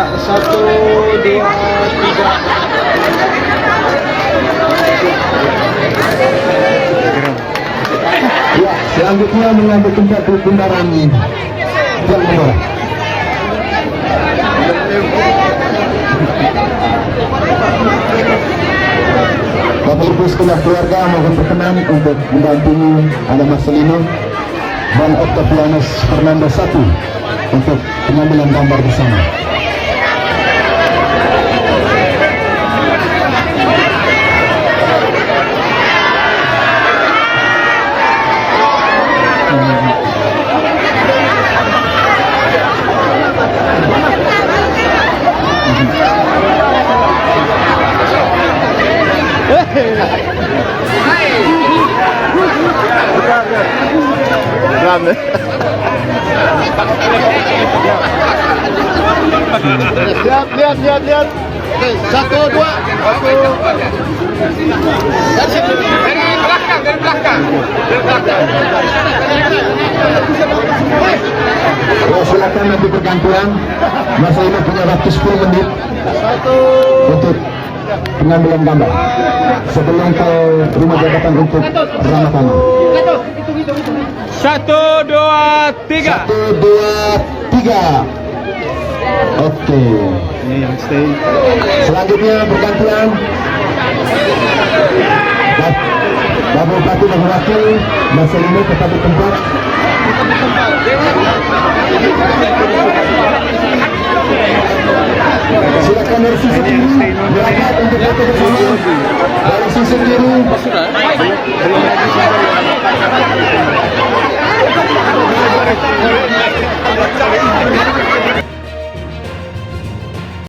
1, 2, 3. Ya, selanjutnya mengambil tempat di kendaraan yang menolak. Bapak Ibu sekalian keluarga mohon berkenan untuk mendampingi Ana Marcelino dan Octavianus Fernando 1 untuk pengambilan gambar bersama. Lihat. Oke, 1, 2. Dari belakang. Ya, silakan nanti bergantian. Marcelino punya waktu 10 menit untuk pengambilan gambar sebelum ke rumah jabatan untuk ramah tangan. 1, 2, 3. 1, 2, 3. Oke. Selanjutnya bergantian. Bapak Bupati dan Wakil Marcelino tetap di tempat. Silakan dari sisi kiri berangkat untuk foto bersama. Dari sisi kiri